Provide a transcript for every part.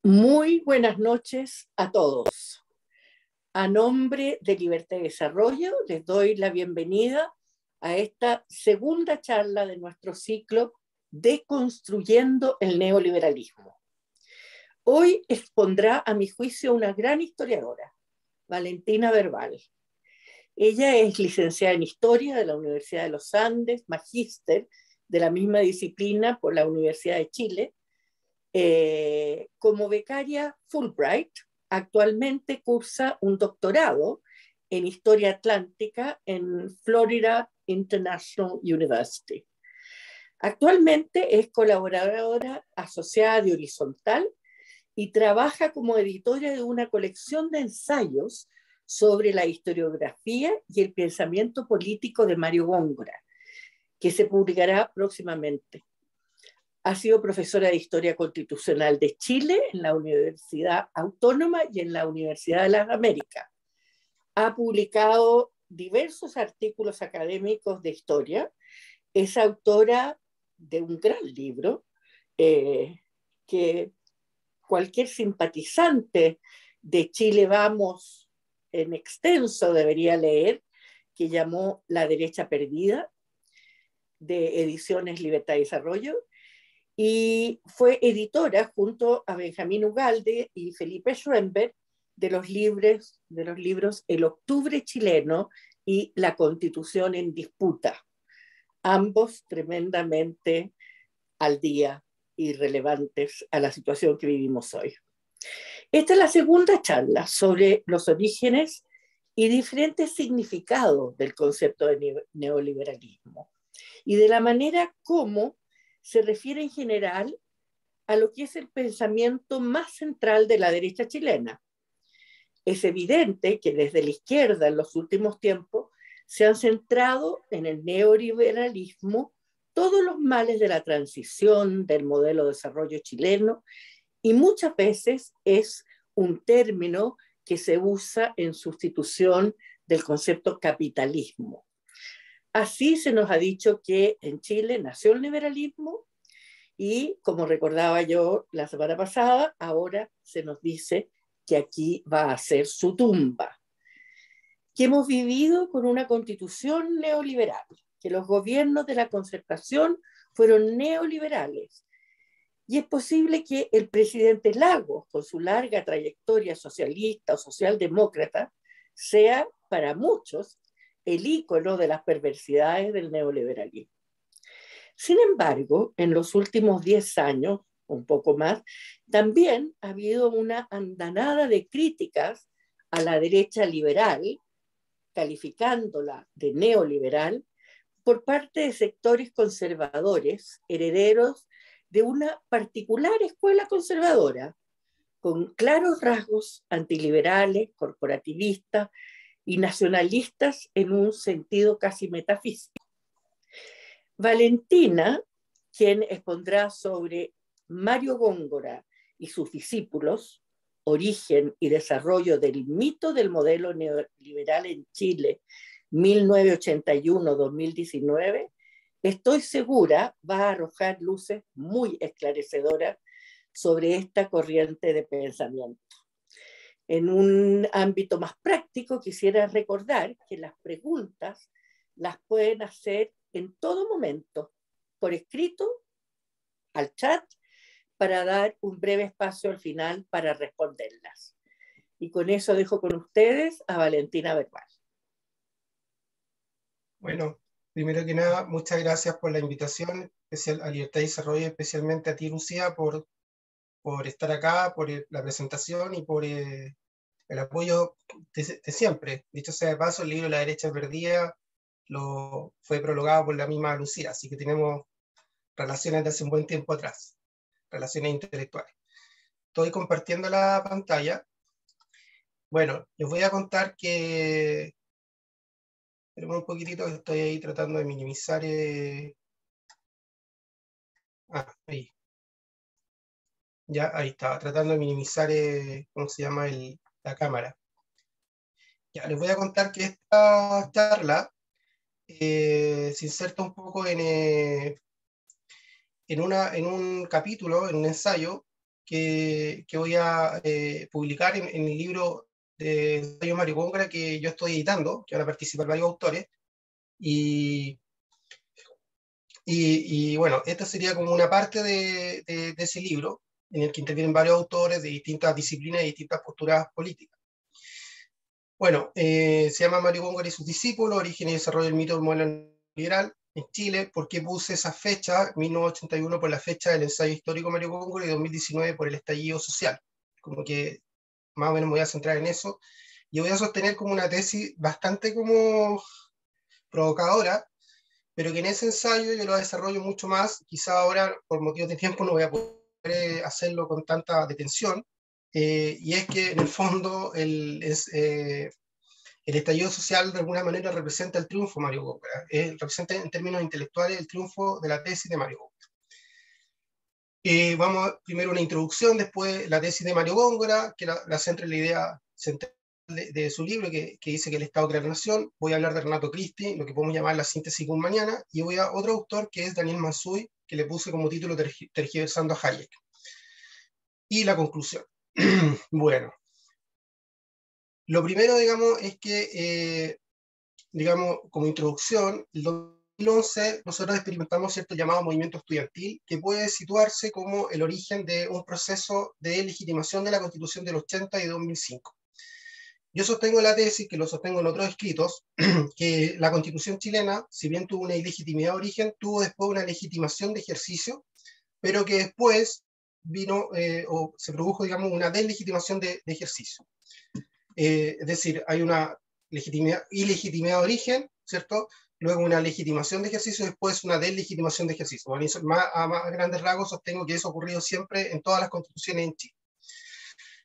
Muy buenas noches a todos. A nombre de Libertad y Desarrollo, les doy la bienvenida a esta segunda charla de nuestro ciclo Deconstruyendo el Neoliberalismo. Hoy expondrá, a mi juicio, una gran historiadora, Valentina Verbal. Ella es licenciada en Historia de la Universidad de los Andes, magíster de la misma disciplina por la Universidad de Chile. Como becaria Fulbright, actualmente cursa un doctorado en Historia Atlántica en Florida International University. Actualmente es colaboradora asociada de Horizontal y trabaja como editora de una colección de ensayos sobre la historiografía y el pensamiento político de Mario Góngora, que se publicará próximamente. Ha sido profesora de Historia Constitucional de Chile en la Universidad Autónoma y en la Universidad de las Américas. Ha publicado diversos artículos académicos de historia. Es autora de un gran libro que cualquier simpatizante de Chile Vamos en extenso debería leer, que llamó La derecha perdida, de Ediciones Libertad y Desarrollo. Y fue editora junto a Benjamín Ugalde y Felipe Schroenberg de los libros El Octubre Chileno y La Constitución en Disputa, ambos tremendamente al día y relevantes a la situación que vivimos hoy. Esta es la segunda charla sobre los orígenes y diferentes significados del concepto de neoliberalismo y de la manera como se refiere en general a lo que es el pensamiento más central de la derecha chilena. Es evidente que desde la izquierda en los últimos tiempos se han centrado en el neoliberalismo todos los males de la transición del modelo de desarrollo chileno, y muchas veces es un término que se usa en sustitución del concepto capitalismo. Así se nos ha dicho que en Chile nació el liberalismo y, como recordaba yo la semana pasada, ahora se nos dice que aquí va a ser su tumba. Que hemos vivido con una constitución neoliberal, que los gobiernos de la concertación fueron neoliberales. Y es posible que el presidente Lagos, con su larga trayectoria socialista o socialdemócrata, sea para muchos el ícono de las perversidades del neoliberalismo. Sin embargo, en los últimos 10 años, un poco más, también ha habido una andanada de críticas a la derecha liberal, calificándola de neoliberal, por parte de sectores conservadores, herederos de una particular escuela conservadora, con claros rasgos antiliberales, corporativistas y nacionalistas en un sentido casi metafísico. Valentina, quien expondrá sobre Mario Góngora y sus discípulos, origen y desarrollo del mito del modelo neoliberal en Chile, 1981-2019, estoy segura va a arrojar luces muy esclarecedoras sobre esta corriente de pensamiento. En un ámbito más práctico, quisiera recordar que las preguntas las pueden hacer en todo momento, por escrito, al chat, para dar un breve espacio al final para responderlas. Y con eso dejo con ustedes a Valentina Verbal. Bueno, primero que nada, muchas gracias por la invitación, especial a Libertad y Desarrollo, especialmente a ti, Lucía, por estar acá, por la presentación y por el apoyo de siempre. Dicho sea de paso, el libro La derecha perdida fue prologado por la misma Lucía, así que tenemos relaciones de hace un buen tiempo atrás, relaciones intelectuales. Estoy compartiendo la pantalla. Bueno, les voy a contar que... Esperen un poquitito que estoy ahí tratando de minimizar... ahí. Ya, ahí estaba, tratando de minimizar, ¿cómo se llama? La cámara. Ya, les voy a contar que esta charla se inserta un poco en un capítulo, en un ensayo que voy a publicar en el libro de ensayo Mario Góngora que yo estoy editando, que van a participar varios autores. Y bueno, esta sería como una parte de ese libro, en el que intervienen varios autores de distintas disciplinas y distintas posturas políticas. Bueno, se llama Mario Góngora y sus discípulos, origen y desarrollo del mito del modelo liberal en Chile. ¿Por qué puse esa fecha, 1981, por la fecha del ensayo histórico Mario Góngora y 2019 por el estallido social? Como que más o menos me voy a centrar en eso. Y voy a sostener como una tesis bastante como provocadora, pero que en ese ensayo yo lo desarrollo mucho más. Quizá ahora, por motivos de tiempo, no voy a poder hacerlo con tanta detención. Y es que en el fondo el estallido social de alguna manera representa el triunfo de Mario Góngora, representa en términos intelectuales el triunfo de la tesis de Mario Góngora. Vamos primero una introducción, después la tesis de Mario Góngora, que la centra en la idea central de su libro, que dice que el Estado crea la nación. Voy a hablar de Renato Christie, lo que podemos llamar la síntesis mañana, y voy a otro autor que es Daniel Mansuy, que le puse como título Tergiversando a Hayek. Y la conclusión. Bueno, lo primero, digamos, es que, digamos, como introducción, el 2011 nosotros experimentamos cierto llamado movimiento estudiantil que puede situarse como el origen de un proceso de legitimación de la Constitución del 80 y de 2005. Yo sostengo la tesis, que lo sostengo en otros escritos, que la Constitución chilena, si bien tuvo una ilegitimidad de origen, tuvo después una legitimación de ejercicio, pero que después vino o se produjo, digamos, una deslegitimación de ejercicio. Es decir, hay una ilegitimidad de origen, ¿cierto? Luego una legitimación de ejercicio, después una deslegitimación de ejercicio. Bueno, a más grandes rasgos sostengo que eso ha ocurrido siempre en todas las constituciones en Chile.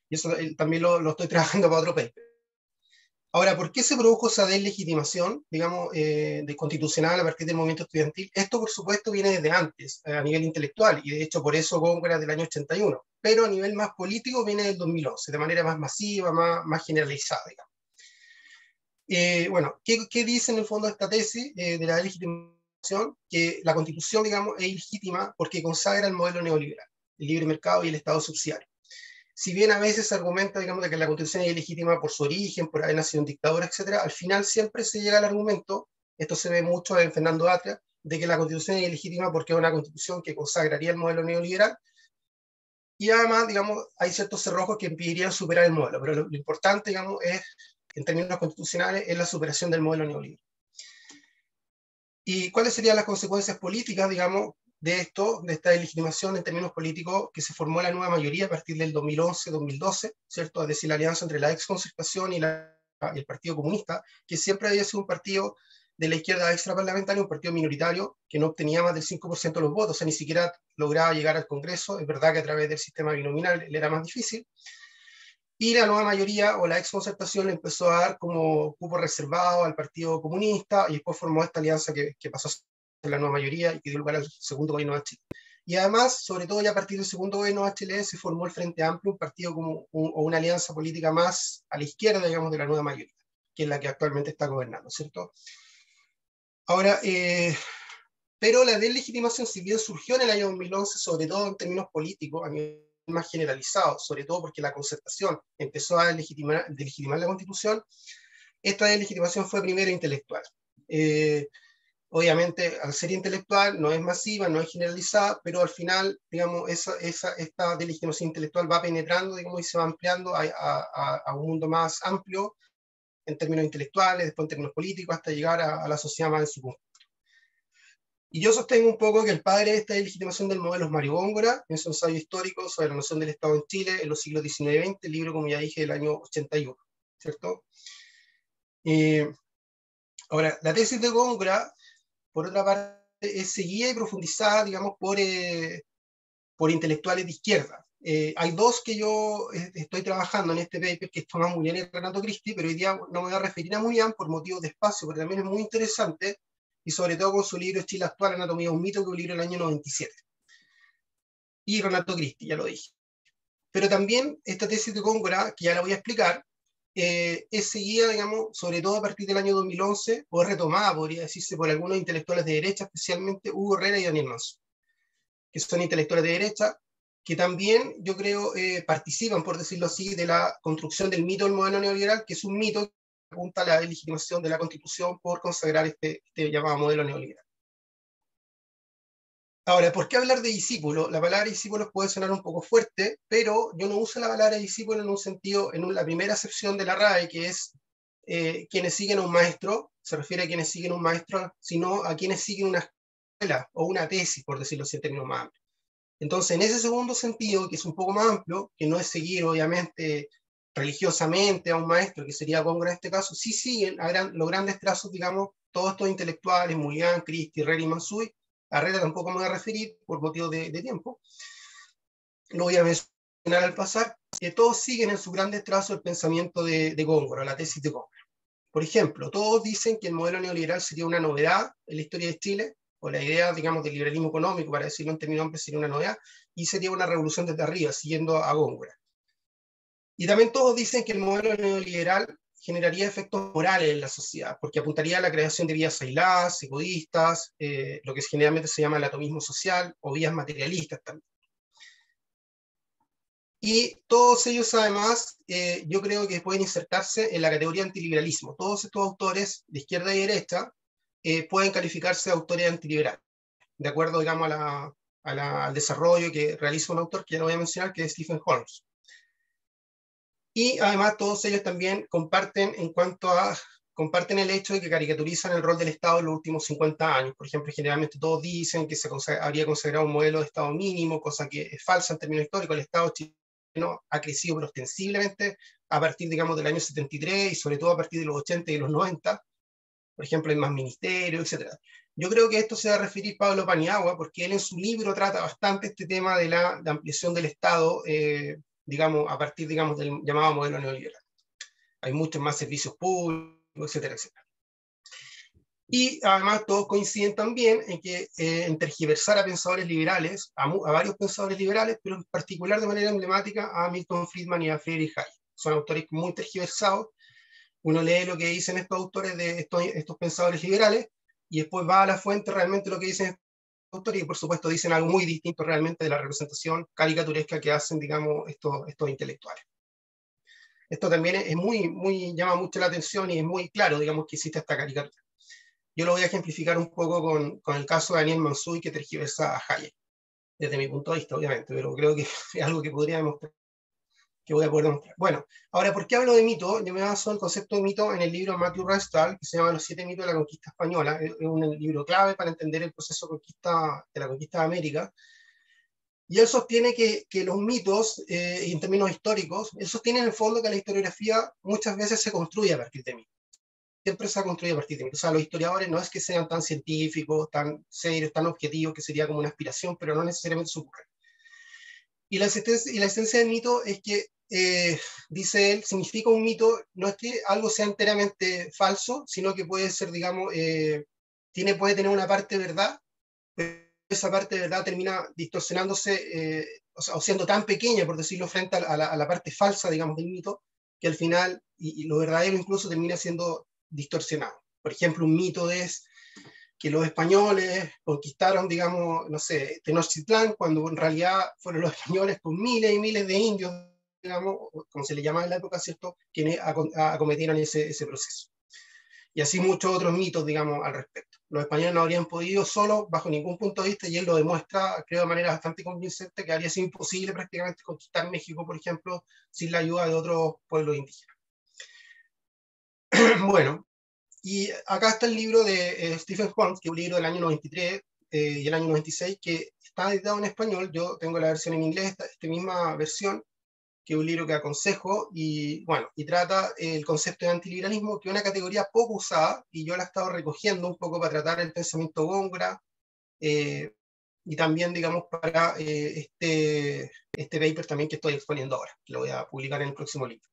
Y eso también lo estoy trabajando para otro paper. Ahora, ¿por qué se produjo esa deslegitimación, digamos, de constitucional a partir del movimiento estudiantil? Esto, por supuesto, viene desde antes, a nivel intelectual, y de hecho por eso Góngora es del año 81, pero a nivel más político viene del 2011, de manera más masiva, más generalizada, digamos. Bueno, ¿qué dice en el fondo esta tesis de la legitimación? Que la Constitución, digamos, es ilegítima porque consagra el modelo neoliberal, el libre mercado y el Estado subsidiario. Si bien a veces se argumenta, digamos, de que la Constitución es ilegítima por su origen, por haber nacido en dictadura, etc., al final siempre se llega al argumento, esto se ve mucho en Fernando Atria, de que la Constitución es ilegítima porque es una Constitución que consagraría el modelo neoliberal, y además, digamos, hay ciertos cerrojos que impedirían superar el modelo, pero lo importante, digamos, es, en términos constitucionales, es la superación del modelo neoliberal. ¿Y cuáles serían las consecuencias políticas, digamos, de esto, de esta legitimación en términos políticos, que se formó la nueva mayoría a partir del 2011-2012, ¿cierto? Es decir, la alianza entre la ex-concertación y el Partido Comunista, que siempre había sido un partido de la izquierda extraparlamentaria, un partido minoritario que no obtenía más del 5% de los votos, o sea, ni siquiera lograba llegar al Congreso. Es verdad que a través del sistema binominal le era más difícil. Y la nueva mayoría o la ex-concertación le empezó a dar como cupo reservado al Partido Comunista, y después formó esta alianza que pasó a ser la nueva mayoría y que dio lugar al segundo gobierno de Chile. Y además, sobre todo ya a partir del segundo gobierno de Chile, se formó el Frente Amplio, un partido como o una alianza política más a la izquierda, digamos, de la nueva mayoría, que es la que actualmente está gobernando, ¿cierto? Ahora, pero la deslegitimación, si bien surgió en el año 2011, sobre todo en términos políticos, a nivel más generalizado, sobre todo porque la concertación empezó a legitimar la Constitución, esta deslegitimación fue primero intelectual. Obviamente, al ser intelectual, no es masiva, no es generalizada, pero al final, digamos, esta deslegitimación intelectual va penetrando, digamos, y se va ampliando a un mundo más amplio en términos intelectuales, después en términos políticos, hasta llegar a la sociedad más en su conjunto. Y yo sostengo un poco que el padre de esta legitimación del modelo es Mario Góngora, en su ensayo histórico sobre la noción del Estado en Chile en los siglos XIX y XX, el libro, como ya dije, del año 81, ¿cierto? Ahora, la tesis de Góngora, por otra parte, es seguida y profundizada, digamos, por intelectuales de izquierda. Hay dos que yo estoy trabajando en este paper, que es Tomás Munian y Renato Christie, pero hoy día no me voy a referir a Munian por motivos de espacio, pero también es muy interesante, y sobre todo con su libro Chile Actual, Anatomía de un Mito, que es un libro del año 97. Y Renato Christie, ya lo dije. Pero también esta tesis de Góngora, que ya la voy a explicar, es seguida, digamos, sobre todo a partir del año 2011, o retomada, podría decirse, por algunos intelectuales de derecha, especialmente Hugo Herrera y Daniel Manso, que son intelectuales de derecha, que también, yo creo, participan, por decirlo así, de la construcción del mito del modelo neoliberal, que es un mito que apunta a la legitimación de la Constitución por consagrar este llamado modelo neoliberal. Ahora, ¿por qué hablar de discípulo? La palabra discípulo puede sonar un poco fuerte, pero yo no uso la palabra discípulo en un sentido, la primera acepción de la RAE, que es quienes siguen a un maestro, se refiere a quienes siguen a un maestro, sino a quienes siguen una escuela o una tesis, por decirlo así en términos más amplios. Entonces, en ese segundo sentido, que es un poco más amplio, que no es seguir, obviamente, religiosamente a un maestro, que sería Góngora en este caso, sí siguen los grandes trazos, digamos, todos estos intelectuales, Mulligan, Christie, Herrera y Mansuy. A Herrera tampoco me voy a referir por motivos de tiempo. Lo voy a mencionar al pasar, que todos siguen en sus grandes trazos el pensamiento de Góngora, la tesis de Góngora. Por ejemplo, todos dicen que el modelo neoliberal sería una novedad en la historia de Chile, o la idea, digamos, del liberalismo económico, para decirlo en términos amplios, sería una novedad, y sería una revolución desde arriba, siguiendo a Góngora. Y también todos dicen que el modelo neoliberal generaría efectos morales en la sociedad, porque apuntaría a la creación de vías aisladas, egoístas, lo que generalmente se llama el atomismo social, o vías materialistas también. Y todos ellos, además, yo creo que pueden insertarse en la categoría antiliberalismo. Todos estos autores, de izquierda y derecha, pueden calificarse de autores antiliberales, de acuerdo, digamos, al desarrollo que realiza un autor que ya no voy a mencionar, que es Stephen Holmes. Y además todos ellos también comparten comparten el hecho de que caricaturizan el rol del Estado en los últimos 50 años. Por ejemplo, generalmente todos dicen que se habría consagrado un modelo de Estado mínimo, cosa que es falsa en términos históricos. El Estado chileno ha crecido pero ostensiblemente a partir, digamos, del año 73 y sobre todo a partir de los 80 y los 90. Por ejemplo, hay más ministerios, etc. Yo creo que esto se va a referir Pablo Paniagua, porque él en su libro trata bastante este tema de la ampliación del Estado, digamos, a partir, digamos, del llamado modelo neoliberal. Hay muchos más servicios públicos, etcétera, etcétera. Y además todos coinciden también en que en tergiversar a pensadores liberales, a varios pensadores liberales, pero en particular de manera emblemática a Milton Friedman y a Friedrich Hayek. Son autores muy tergiversados. Uno lee lo que dicen estos autores de estos pensadores liberales y después va a la fuente realmente lo que dicen estos autores y por supuesto dicen algo muy distinto realmente de la representación caricaturesca que hacen, digamos, estos intelectuales. Esto también es llama mucho la atención y es muy claro, digamos, que existe esta caricatura. Yo lo voy a ejemplificar un poco con el caso de Daniel Mansuy, que tergiversa a Hayek, desde mi punto de vista, obviamente, pero creo que es algo que podría demostrar, que voy a poder demostrar. Bueno, ahora, ¿por qué hablo de mito? Yo me baso en el concepto de mito en el libro de Matthew Rothschild, que se llama Los 7 mitos de la conquista española. Es un libro clave para entender el proceso de la conquista de América. Y él sostiene que los mitos, en términos históricos, él sostiene en el fondo que la historiografía muchas veces se construye a partir de mitos. Siempre se ha construido a partir de mitos. O sea, los historiadores no es que sean tan científicos, tan serios, tan objetivos, que sería como una aspiración, pero no necesariamente se ocurre. Y la esencia del mito es que, dice él, significa un mito, no es que algo sea enteramente falso, sino que puede ser, digamos, puede tener una parte de verdad, pero esa parte de verdad termina distorsionándose, o siendo tan pequeña, por decirlo, frente a la parte falsa, digamos, del mito, que al final, y lo verdadero incluso termina siendo distorsionado. Por ejemplo, un mito es que los españoles conquistaron, digamos, no sé, Tenochtitlán, cuando en realidad fueron los españoles con miles y miles de indios, digamos, como se le llamaba en la época, ¿cierto?, quienes acometieron ese proceso. Y así muchos otros mitos, digamos, al respecto. Los españoles no habrían podido solos, bajo ningún punto de vista, y él lo demuestra, creo, de manera bastante convincente, que habría sido imposible prácticamente conquistar México, por ejemplo, sin la ayuda de otros pueblos indígenas. Bueno, y acá está el libro de Stephen Holmes, que es un libro del año 93 y el año 96, que está editado en español. Yo tengo la versión en inglés, esta misma versión, que es un libro que aconsejo, y bueno, y trata el concepto de antiliberalismo, que es una categoría poco usada, y yo la he estado recogiendo un poco para tratar el pensamiento Góngora, y también, digamos, para este paper también que estoy exponiendo ahora, que lo voy a publicar en el próximo libro.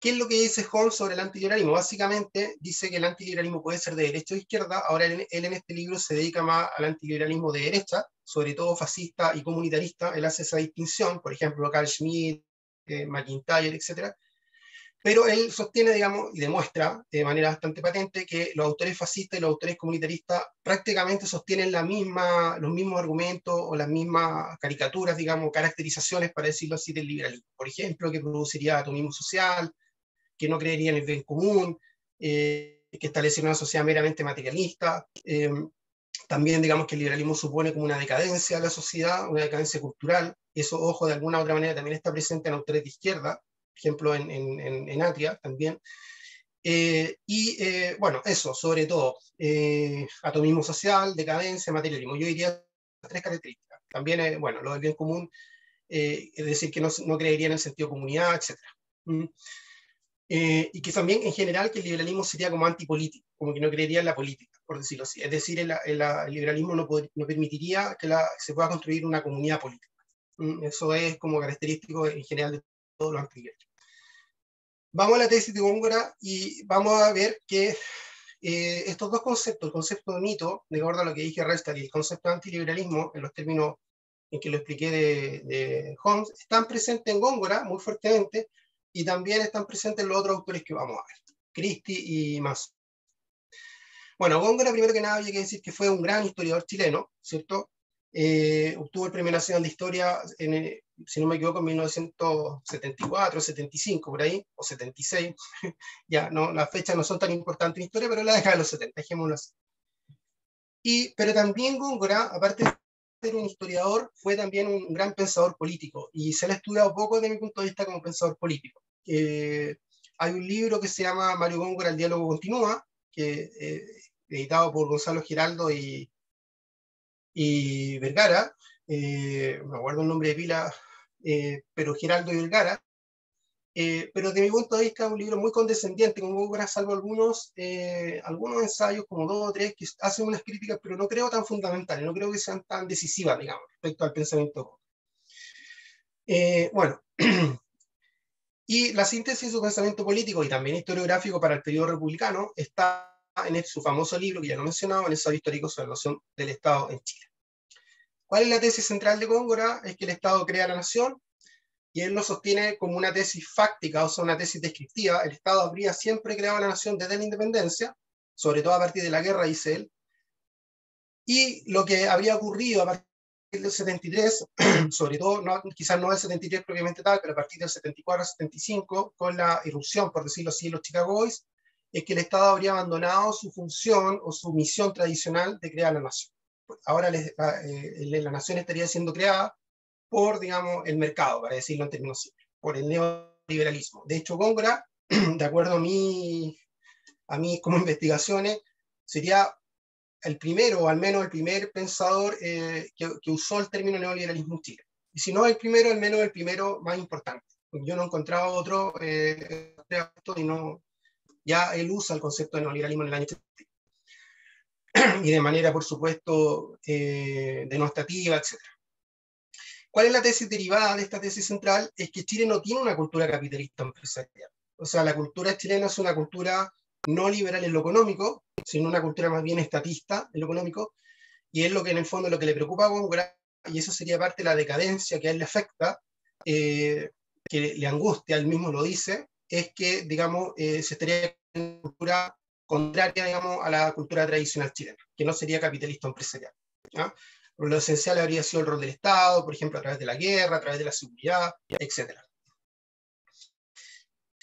¿Qué es lo que dice Holmes sobre el antiliberalismo? Básicamente dice que el antiliberalismo puede ser de derecha o izquierda. Ahora él en este libro se dedica más al antiliberalismo de derecha, sobre todo fascista y comunitarista. Él hace esa distinción, por ejemplo, Carl Schmitt, McIntyre, etc. Pero él sostiene, digamos, y demuestra de manera bastante patente que los autores fascistas y los autores comunitaristas prácticamente sostienen los mismos argumentos o las mismas caricaturas, digamos, caracterizaciones, para decirlo así, del liberalismo. Por ejemplo, que produciría atomismo social, que no creería en el bien común, que establecería una sociedad meramente materialista. También, digamos, que el liberalismo supone como una decadencia de la sociedad, una decadencia cultural. Eso, ojo, de alguna u otra manera también está presente en autores de izquierda, por ejemplo, en Atria también. Bueno, eso, sobre todo, atomismo social, decadencia, materialismo. Yo diría tres características. También, bueno, lo del bien común, es decir, que no creería en el sentido de comunidad, etc. Y que también, en general, que el liberalismo sería como antipolítico, como que no creería en la política, por decirlo así. Es decir, el liberalismo no permitiría que se pueda construir una comunidad política. Eso es como característico en general de todos los antiliberales. Vamos a la tesis de Góngora y vamos a ver que estos dos conceptos, el concepto de mito, de acuerdo a lo que dije Reichstag, y el concepto de antiliberalismo, en los términos en que lo expliqué de Homs, están presentes en Góngora muy fuertemente, y también están presentes los otros autores que vamos a ver, Christie y más. Bueno, Góngora, primero que nada, había que decir que fue un gran historiador chileno, ¿cierto? Obtuvo el Premio Nacional de Historia, si no me equivoco, en 1974, 75, por ahí, o 76. Ya, no, las fechas no son tan importantes en historia, pero la década de los 70, dejémoslo así. Pero también Góngora, aparte de ser un historiador, fue también un gran pensador político, y se le ha estudiado poco desde mi punto de vista como pensador político. Hay un libro que se llama Mario Góngora, El diálogo continúa, que editado por Gonzalo Giraldo y Vergara, me acuerdo el nombre de pila, pero Giraldo y Vergara, pero de mi punto de vista es un libro muy condescendiente con Góngora, salvo algunos ensayos, como 2 o 3, que hacen unas críticas, pero no creo tan fundamentales, no creo que sean tan decisivas, digamos, respecto al pensamiento. Bueno, y la síntesis de su pensamiento político y también historiográfico para el periodo republicano está en su famoso libro, que ya lo he mencionado, El ensayo histórico sobre la noción del Estado en Chile. ¿Cuál es la tesis central de Góngora? Es que el Estado crea la nación, y él lo sostiene como una tesis fáctica, o sea, una tesis descriptiva. El Estado habría siempre creado la nación desde la independencia, sobre todo a partir de la guerra, dice él, y lo que habría ocurrido a partir del 73, sobre todo, quizás no del 73 propiamente tal, pero a partir del 74-75, con la irrupción, por decirlo así, de los Chicago Boys, es que el Estado habría abandonado su función o su misión tradicional de crear la nación. Ahora la nación estaría siendo creada por, digamos, el mercado, para decirlo en términos simples, por el neoliberalismo. De hecho, Góngora, de acuerdo a mí como investigaciones, sería el primero, o al menos el primer pensador que usó el término neoliberalismo en Chile. Y si no el primero, al menos el primero más importante. Yo no he encontrado otro, y no, ya él usa el concepto de neoliberalismo en el año 80. Y de manera, por supuesto, denostativa, etc. ¿Cuál es la tesis derivada de esta tesis central? Es que Chile no tiene una cultura capitalista empresarial. O sea, la cultura chilena es una cultura no liberal en lo económico, sino una cultura más bien estatista en lo económico, y es lo que en el fondo lo que le preocupa a Góngora, y eso sería parte de la decadencia que a él le afecta, que le angustia, él mismo lo dice, es que, digamos, se estaría en una cultura contraria, digamos, a la cultura tradicional chilena, que no sería capitalista empresarial, ¿ya? Lo esencial habría sido el rol del Estado, por ejemplo, a través de la guerra, a través de la seguridad, etc.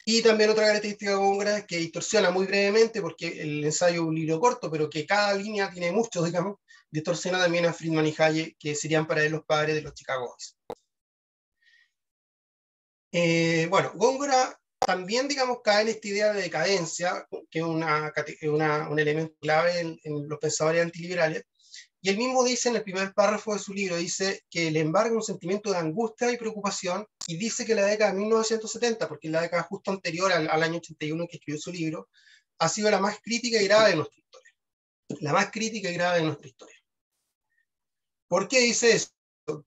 Y también otra característica de Góngora es que distorsiona muy brevemente, porque el ensayo es un libro corto, pero que cada línea tiene mucho, digamos, distorsiona también a Friedman y Hayek, que serían para él los padres de los Chicago Boys. Bueno, Góngora también, digamos, cae en esta idea de decadencia, que es un elemento clave en los pensadores antiliberales. Y él mismo dice en el primer párrafo de su libro, dice que le embarga un sentimiento de angustia y preocupación, y dice que la década de 1970, porque es la década justo anterior al año 81 en que escribió su libro, ha sido la más crítica y grave de nuestra historia. La más crítica y grave de nuestra historia. ¿Por qué dice eso?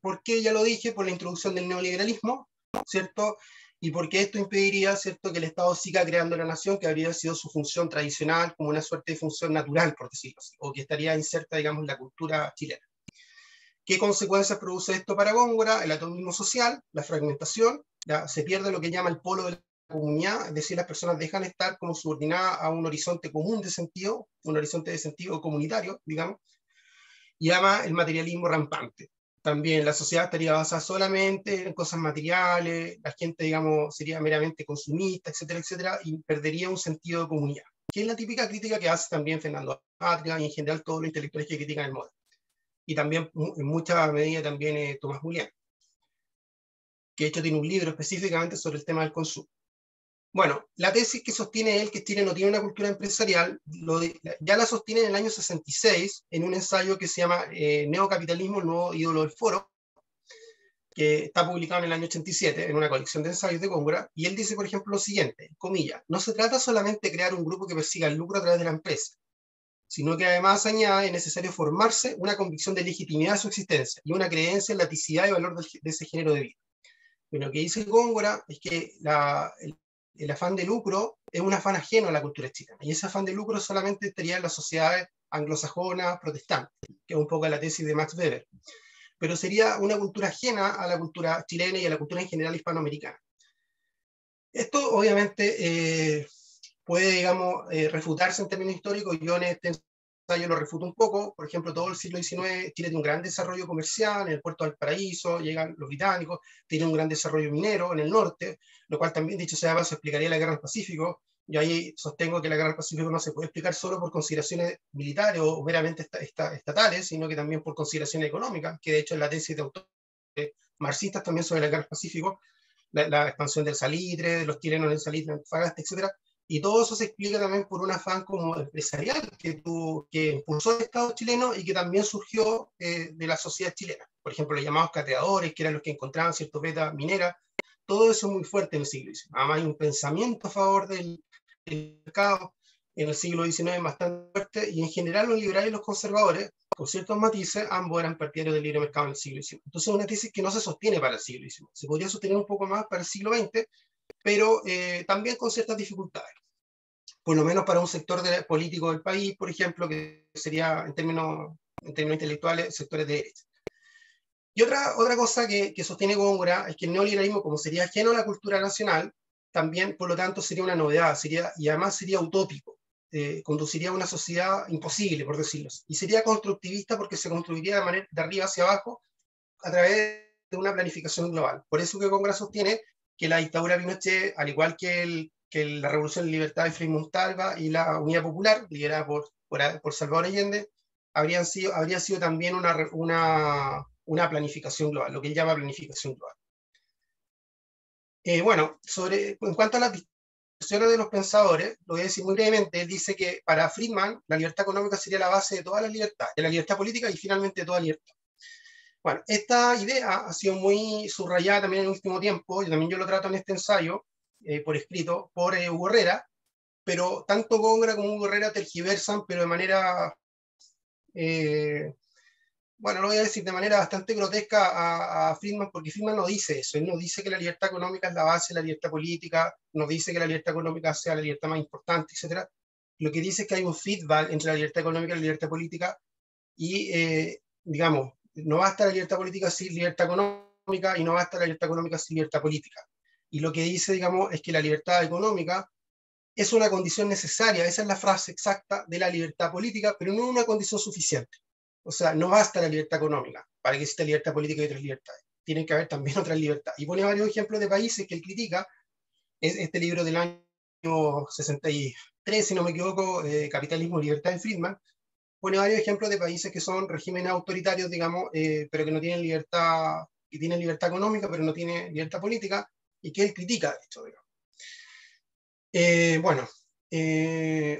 Porque, ya lo dije, por la introducción del neoliberalismo, ¿cierto? Y porque esto impediría, ¿cierto?, que el Estado siga creando la nación, que habría sido su función tradicional, como una suerte de función natural, por decirlo así, o que estaría inserta, digamos, en la cultura chilena. ¿Qué consecuencias produce esto para Góngora? El atomismo social, la fragmentación, ya se pierde lo que llama el polo de la comunidad, es decir, las personas dejan de estar como subordinadas a un horizonte común de sentido, un horizonte de sentido comunitario, digamos, y además el materialismo rampante. También la sociedad estaría basada solamente en cosas materiales, la gente, digamos, sería meramente consumista, etcétera, etcétera, y perdería un sentido de comunidad, que es la típica crítica que hace también Fernando Atria y en general todos los intelectuales que critican el modelo. Y también, en mucha medida, también Tomás Julián, que de hecho tiene un libro específicamente sobre el tema del consumo. Bueno, la tesis que sostiene él, que Chile no tiene una cultura empresarial, ya la sostiene en el año 66 en un ensayo que se llama Neocapitalismo, el nuevo ídolo del foro, que está publicado en el año 87 en una colección de ensayos de Góngora, y él dice, por ejemplo, lo siguiente, comillas, no se trata solamente de crear un grupo que persiga el lucro a través de la empresa, sino que además añade, es necesario formarse una convicción de legitimidad de su existencia y una creencia en la ticidad y valor de ese género de vida. Pero lo que dice Góngora es que el afán de lucro es un afán ajeno a la cultura chilena, y ese afán de lucro solamente estaría en las sociedades anglosajonas protestantes, que es un poco la tesis de Max Weber, pero sería una cultura ajena a la cultura chilena y a la cultura en general hispanoamericana. Esto obviamente puede, digamos, refutarse en términos históricos. Yo en este ensayo lo refuto un poco. Por ejemplo, todo el siglo XIX Chile tiene un gran desarrollo comercial, en el puerto de Valparaíso llegan los británicos, tiene un gran desarrollo minero en el norte, lo cual también, dicho sea de paso, explicaría la guerra del Pacífico. Yo ahí sostengo que la guerra del Pacífico no se puede explicar solo por consideraciones militares o meramente estatales, sino que también por consideraciones económicas, que de hecho es la tesis de autores marxistas también sobre la guerra del Pacífico, la expansión del salitre, de los chilenos en el salitre, en Antofagasta, etc. Y todo eso se explica también por un afán como empresarial que impulsó el Estado chileno y que también surgió de la sociedad chilena. Por ejemplo, los llamados cateadores, que eran los que encontraban ciertas vetas mineras. Todo eso es muy fuerte en el siglo XIX. Además, hay un pensamiento a favor del mercado en el siglo XIX bastante fuerte, y en general los liberales y los conservadores, con ciertos matices, ambos eran partidarios del libre mercado en el siglo XIX. Entonces es una tesis que no se sostiene para el siglo XIX. Se podría sostener un poco más para el siglo XX, pero también con ciertas dificultades. Por lo menos para un sector político del país, por ejemplo, que sería en términos intelectuales, sectores de derecha. Y otra cosa que sostiene Góngora es que el neoliberalismo, como sería ajeno a la cultura nacional, también, por lo tanto, sería una novedad, y además sería utópico, conduciría a una sociedad imposible, por decirlo así, y sería constructivista porque se construiría de manera de arriba hacia abajo a través de una planificación global. Por eso que Góngora sostiene que la dictadura de Pinochet, al igual que la Revolución de Libertad de Frei Montalva y la Unidad Popular, liderada por Salvador Allende, habría sido también una planificación global, lo que él llama planificación global. Bueno, en cuanto a las discusiones de los pensadores, lo voy a decir muy brevemente. Él dice que para Friedman la libertad económica sería la base de todas las libertades, de la libertad política y finalmente de toda libertad. Bueno, esta idea ha sido muy subrayada también en el último tiempo, y también yo lo trato en este ensayo, por escrito, por Hugo Herrera, pero tanto Góngora como Hugo Herrera tergiversan, pero de manera, bueno, lo voy a decir de manera bastante grotesca a Friedman, porque Friedman no dice eso. Él no dice que la libertad económica es la base de la libertad política, no dice que la libertad económica sea la libertad más importante, etc. Lo que dice es que hay un feedback entre la libertad económica y la libertad política, y, digamos, no basta la libertad política sin libertad económica, y no basta la libertad económica sin libertad política. Y lo que dice, digamos, es que la libertad económica es una condición necesaria, esa es la frase exacta de la libertad política, pero no una condición suficiente. O sea, no basta la libertad económica para que exista libertad política y otras libertades. Tienen que haber también otras libertades. Y pone varios ejemplos de países que él critica. Es este libro del año 63, si no me equivoco, Capitalismo y Libertad, de Friedman. Pone varios ejemplos de países que son regímenes autoritarios, digamos, pero que no tienen libertad, que tienen libertad económica, pero no tienen libertad política, y que él critica, de hecho, digamos. Bueno,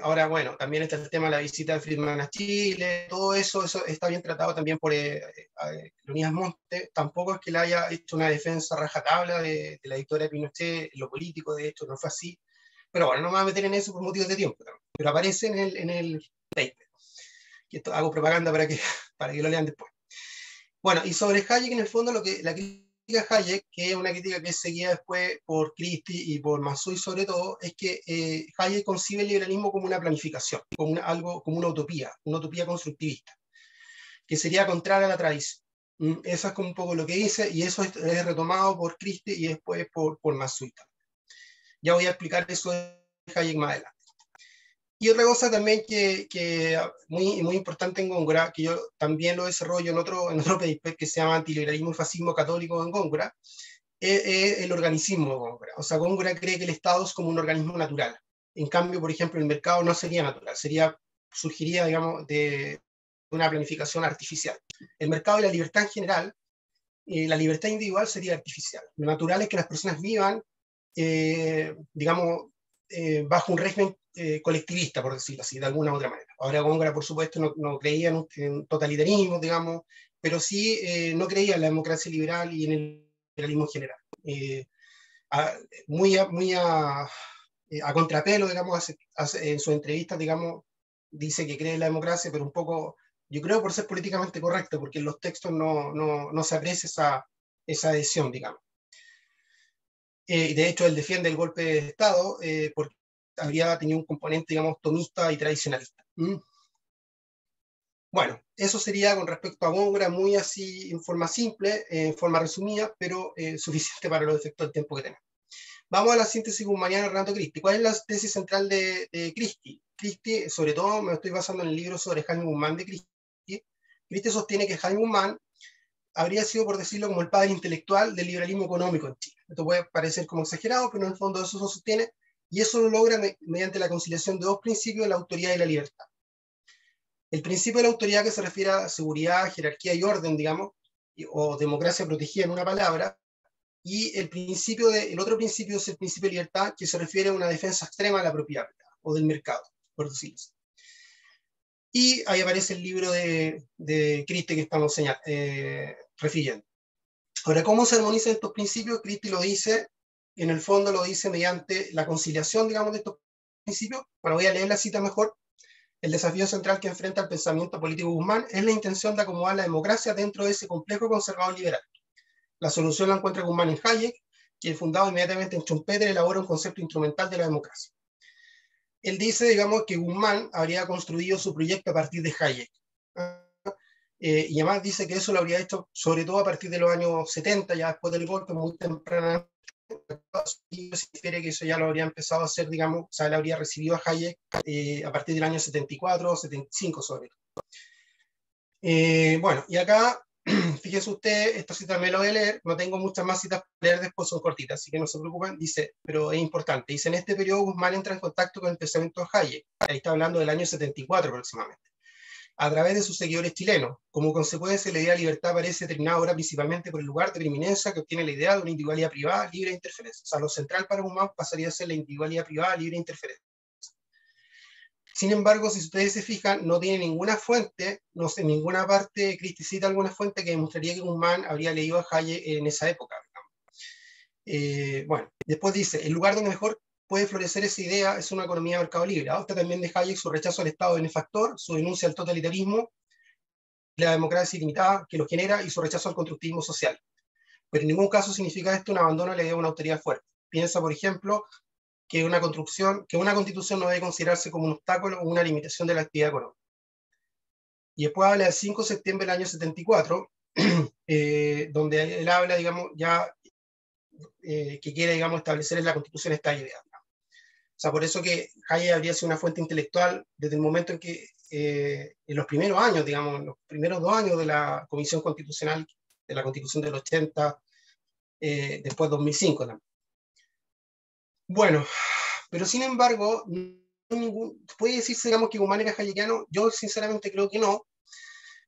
ahora, bueno, también está el tema de la visita de Friedman a Chile, todo eso está bien tratado también por Leonidas Monte. Tampoco es que le haya hecho una defensa rajatabla de la dictadura de Pinochet, lo político, de hecho, no fue así. Pero bueno, no me voy a meter en eso por motivos de tiempo, pero aparece en el paper. Y esto, hago propaganda para que lo lean después. Bueno, y sobre Hayek, en el fondo, la crítica a Hayek, que es una crítica que es seguida después por Christie y por Massuy sobre todo, es que Hayek concibe el liberalismo como una planificación, como una utopía constructivista, que sería contraria a la tradición. Eso es como un poco lo que dice, y eso es retomado por Christie y después por Massuy. Ya voy a explicar eso de Hayek más adelante. Y otra cosa también que muy, muy importante en Góngora, que yo también lo desarrollo en otro paper que se llama Antiliberalismo y Fascismo Católico en Góngora, es el organicismo de Góngora. O sea, Góngora cree que el Estado es como un organismo natural. En cambio, por ejemplo, el mercado no sería natural, surgiría, digamos, de una planificación artificial. El mercado y la libertad en general, la libertad individual sería artificial. Lo natural es que las personas vivan, digamos, bajo un régimen colectivista, por decirlo así, de alguna u otra manera. Ahora Góngora, por supuesto, no creía en totalitarismo, digamos, pero sí no creía en la democracia liberal y en el liberalismo en general. Muy a contrapelo, digamos, en su entrevista, digamos, dice que cree en la democracia, pero un poco, yo creo por ser políticamente correcto, porque en los textos no se aprecia esa adhesión, digamos. De hecho, él defiende el golpe de Estado porque habría tenido un componente, digamos, tomista y tradicionalista. Bueno, eso sería con respecto a Góngora, muy así, en forma simple, en forma resumida, pero suficiente para los efectos del tiempo que tenemos. Vamos a la síntesis guzmaniana de Renato Christie. ¿Cuál es la tesis central de Christie? Christie, sobre todo, me estoy basando en el libro sobre Jaime Guzmán de Christie. Christie sostiene que Jaime Guzmán habría sido, por decirlo, como el padre intelectual del liberalismo económico en Chile. Esto puede parecer como exagerado, pero en el fondo eso se sostiene, y eso lo logra mediante la conciliación de dos principios, la autoridad y la libertad. El principio de la autoridad, que se refiere a seguridad, jerarquía y orden, digamos, o democracia protegida en una palabra, y el otro principio es el principio de libertad, que se refiere a una defensa extrema de la propiedad o del mercado, por decirlo así. Y ahí aparece el libro de Christie que estamos refiriendo. Ahora, ¿cómo se armonizan estos principios? Christie lo dice, en el fondo lo dice mediante la conciliación, digamos, de estos principios. Bueno, voy a leer la cita mejor. El desafío central que enfrenta el pensamiento político Guzmán es la intención de acomodar la democracia dentro de ese complejo conservador liberal. La solución la encuentra Guzmán en Hayek, que fundado inmediatamente en Schumpeter elabora un concepto instrumental de la democracia. Él dice, digamos, que Guzmán habría construido su proyecto a partir de Hayek. Y además dice que eso lo habría hecho sobre todo a partir de los años 70, ya después del golpe, muy temprano. Y se refiere que eso ya lo habría empezado a hacer, digamos, o sea, él habría recibido a Hayek a partir del año 74 o 75 sobre todo. Bueno, y acá, fíjese usted, esta cita me lo voy a leer, no tengo muchas más citas para leer después, son cortitas, así que no se preocupen, dice, pero es importante, dice, en este periodo Guzmán entra en contacto con el pensamiento de Hayek, ahí está hablando del año 74 aproximadamente, a través de sus seguidores chilenos. Como consecuencia, la idea de libertad parece determinada ahora principalmente por el lugar de preeminencia que obtiene la idea de una individualidad privada libre de interferencia. O sea, lo central para Guzmán pasaría a ser la individualidad privada libre de interferencia. Sin embargo, si ustedes se fijan, no tiene ninguna fuente, no sé, ninguna parte cita alguna fuente que demostraría que Guzmán habría leído a Hayek en esa época. Bueno, después dice, el lugar donde mejor puede florecer esa idea es una economía de mercado libre. Adopta también de Hayek su rechazo al Estado benefactor, su denuncia al totalitarismo, la democracia ilimitada que lo genera y su rechazo al constructivismo social. Pero en ningún caso significa esto un abandono de la idea de una autoridad fuerte. Piensa, por ejemplo, que una constitución no debe considerarse como un obstáculo o una limitación de la actividad económica. Y después habla del 5 de septiembre del año 74, donde él habla, digamos, ya que quiere, digamos, establecer en la constitución esta idea. O sea, por eso que Hayek habría sido una fuente intelectual desde el momento en que, en los primeros años, digamos, en los primeros 2 años de la Comisión Constitucional, de la Constitución del 80, después 2005 también. Bueno, pero sin embargo, puede decirse, digamos, que Guzmán era hayekiano. Yo sinceramente creo que no.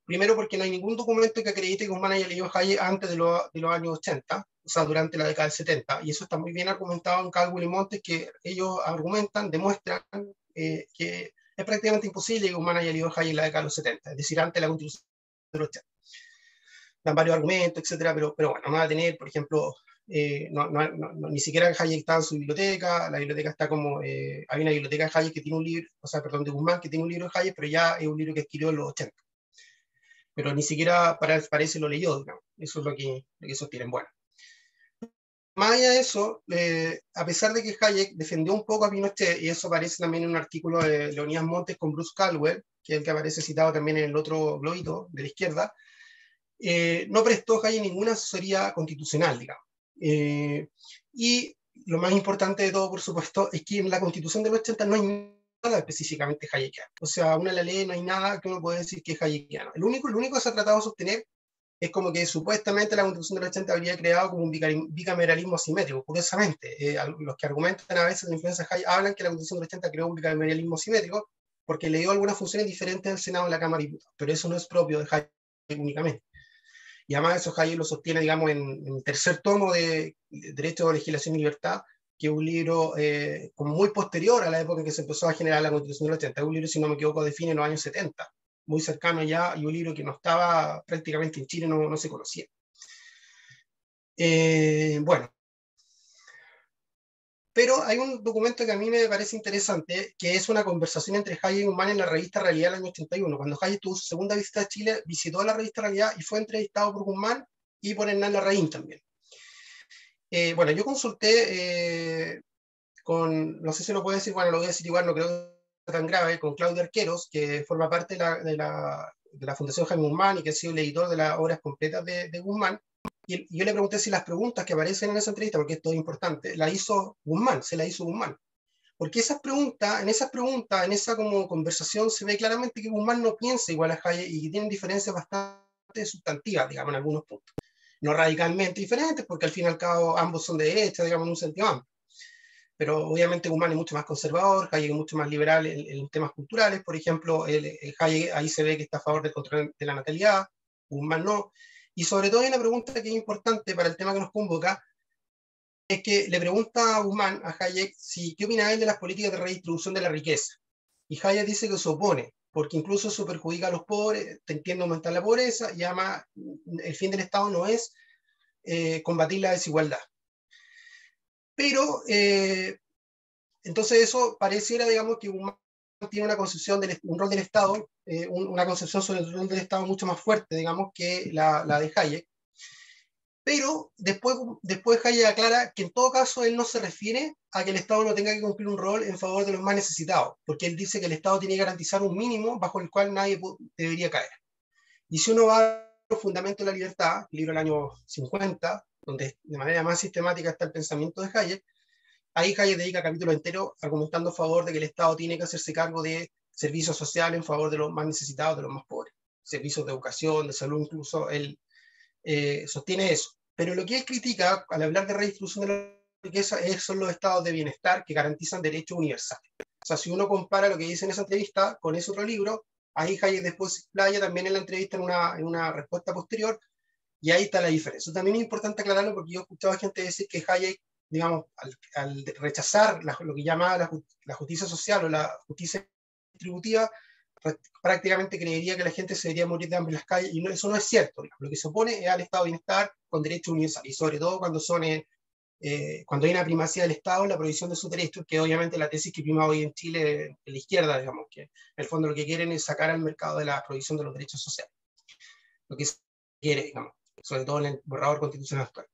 Primero porque no hay ningún documento que acredite que Guzmán haya leído Hayek antes de los años 80, o sea, durante la década del 70. Y eso está muy bien argumentado en Caldwell y Montes, que ellos demuestran que es prácticamente imposible que Guzmán haya leído Hayek en la década de los 70, es decir, antes de la Constitución de los 80. Dan varios argumentos, etcétera, pero bueno, no va a tener, por ejemplo, ni siquiera Hayek está en su biblioteca, la biblioteca está como, hay una biblioteca de Hayek que tiene un libro, o sea, perdón, de Guzmán que tiene un libro de Hayek, pero ya es un libro que adquirió en los 80. Pero ni siquiera parece lo leyó, digamos. Eso es lo que sostienen. Bueno, más allá de eso, a pesar de que Hayek defendió un poco a Pinochet, y eso aparece también en un artículo de Leonidas Montes con Bruce Caldwell, que es el que aparece citado también en el otro globito de la izquierda, no prestó Hayek ninguna asesoría constitucional, digamos. Y lo más importante de todo, por supuesto, es que en la Constitución del 80 no hay nada específicamente hayekiano. O sea, aún en la ley no hay nada que uno pueda decir que es hayekiano. Lo único que se ha tratado de sostener es como que supuestamente la Constitución del 80 habría creado como un bicameralismo asimétrico. Curiosamente, los que argumentan a veces la influencia Hayek hablan que la Constitución del 80 creó un bicameralismo asimétrico porque le dio algunas funciones diferentes al Senado y la Cámara de Diputados, pero eso no es propio de Hayek únicamente. Y además eso Hayek lo sostiene, digamos, en el tercer tomo de Derecho, Legislación y Libertad, que es un libro como muy posterior a la época en que se empezó a generar la Constitución del 80. Es un libro, si no me equivoco, define los años 70, muy cercano ya, y un libro que no estaba prácticamente en Chile, no se conocía. Bueno, pero hay un documento que a mí me parece interesante, que es una conversación entre Hayek y Guzmán en la revista Realidad del año 81. Cuando Hayek tuvo su segunda visita a Chile, visitó la revista Realidad y fue entrevistado por Guzmán y por Hernán Larraín también. Bueno, yo consulté no sé si lo puedo decir, bueno, lo voy a decir igual, no creo que sea tan grave, con Claudio Arqueros, que forma parte de la Fundación Jaime Guzmán y que ha sido el editor de las obras completas de Guzmán. Y yo le pregunté si las preguntas que aparecen en esa entrevista, porque esto es importante, se la hizo Guzmán. Porque en esa como conversación se ve claramente que Guzmán no piensa igual a Hayek y que tienen diferencias bastante sustantivas, digamos, en algunos puntos. No radicalmente diferentes, porque al fin y al cabo ambos son de derecha, digamos, en un sentido amplio. Pero obviamente Guzmán es mucho más conservador, Hayek es mucho más liberal en temas culturales. Por ejemplo, Hayek ahí se ve que está a favor del control de la natalidad, Guzmán no. Y sobre todo hay una pregunta que es importante para el tema que nos convoca, es que le pregunta a Guzmán, a Hayek, qué opina él de las políticas de redistribución de la riqueza. Y Hayek dice que se opone, porque incluso eso perjudica a los pobres, tiende a aumentar la pobreza, y además el fin del Estado no es combatir la desigualdad. Pero entonces eso pareciera, digamos, que Guzmán tiene una concepción un rol del Estado, una concepción sobre el rol del Estado mucho más fuerte, digamos, que la de Hayek. Pero después Hayek aclara que en todo caso él no se refiere a que el Estado no tenga que cumplir un rol en favor de los más necesitados, porque él dice que el Estado tiene que garantizar un mínimo bajo el cual nadie debería caer. Y si uno va a los fundamentos de la libertad, el libro del año 50, donde de manera más sistemática está el pensamiento de Hayek, ahí Hayek dedica capítulo entero argumentando a favor de que el Estado tiene que hacerse cargo de servicios sociales en favor de los más necesitados, de los más pobres, servicios de educación, de salud, incluso él sostiene eso. Pero lo que él critica al hablar de redistribución de la riqueza son los estados de bienestar que garantizan derechos universales. O sea, si uno compara lo que dice en esa entrevista con ese otro libro, ahí Hayek después se explaya también en la entrevista en una respuesta posterior, y ahí está la diferencia. También es importante aclararlo porque yo he escuchado a gente decir que Hayek, digamos, al rechazar lo que llamaba la justicia social o la justicia distributiva, prácticamente creería que la gente se debería morir de hambre en las calles, y eso no es cierto. Lo que se opone es al estado de bienestar con derechos universales, y sobre todo cuando hay una primacía del Estado en la provisión de sus derechos, que obviamente la tesis que prima hoy en Chile en la izquierda, digamos, que en el fondo lo que quieren es sacar al mercado de la provisión de los derechos sociales. Lo que se quiere, digamos, sobre todo en el borrador constitucional actual.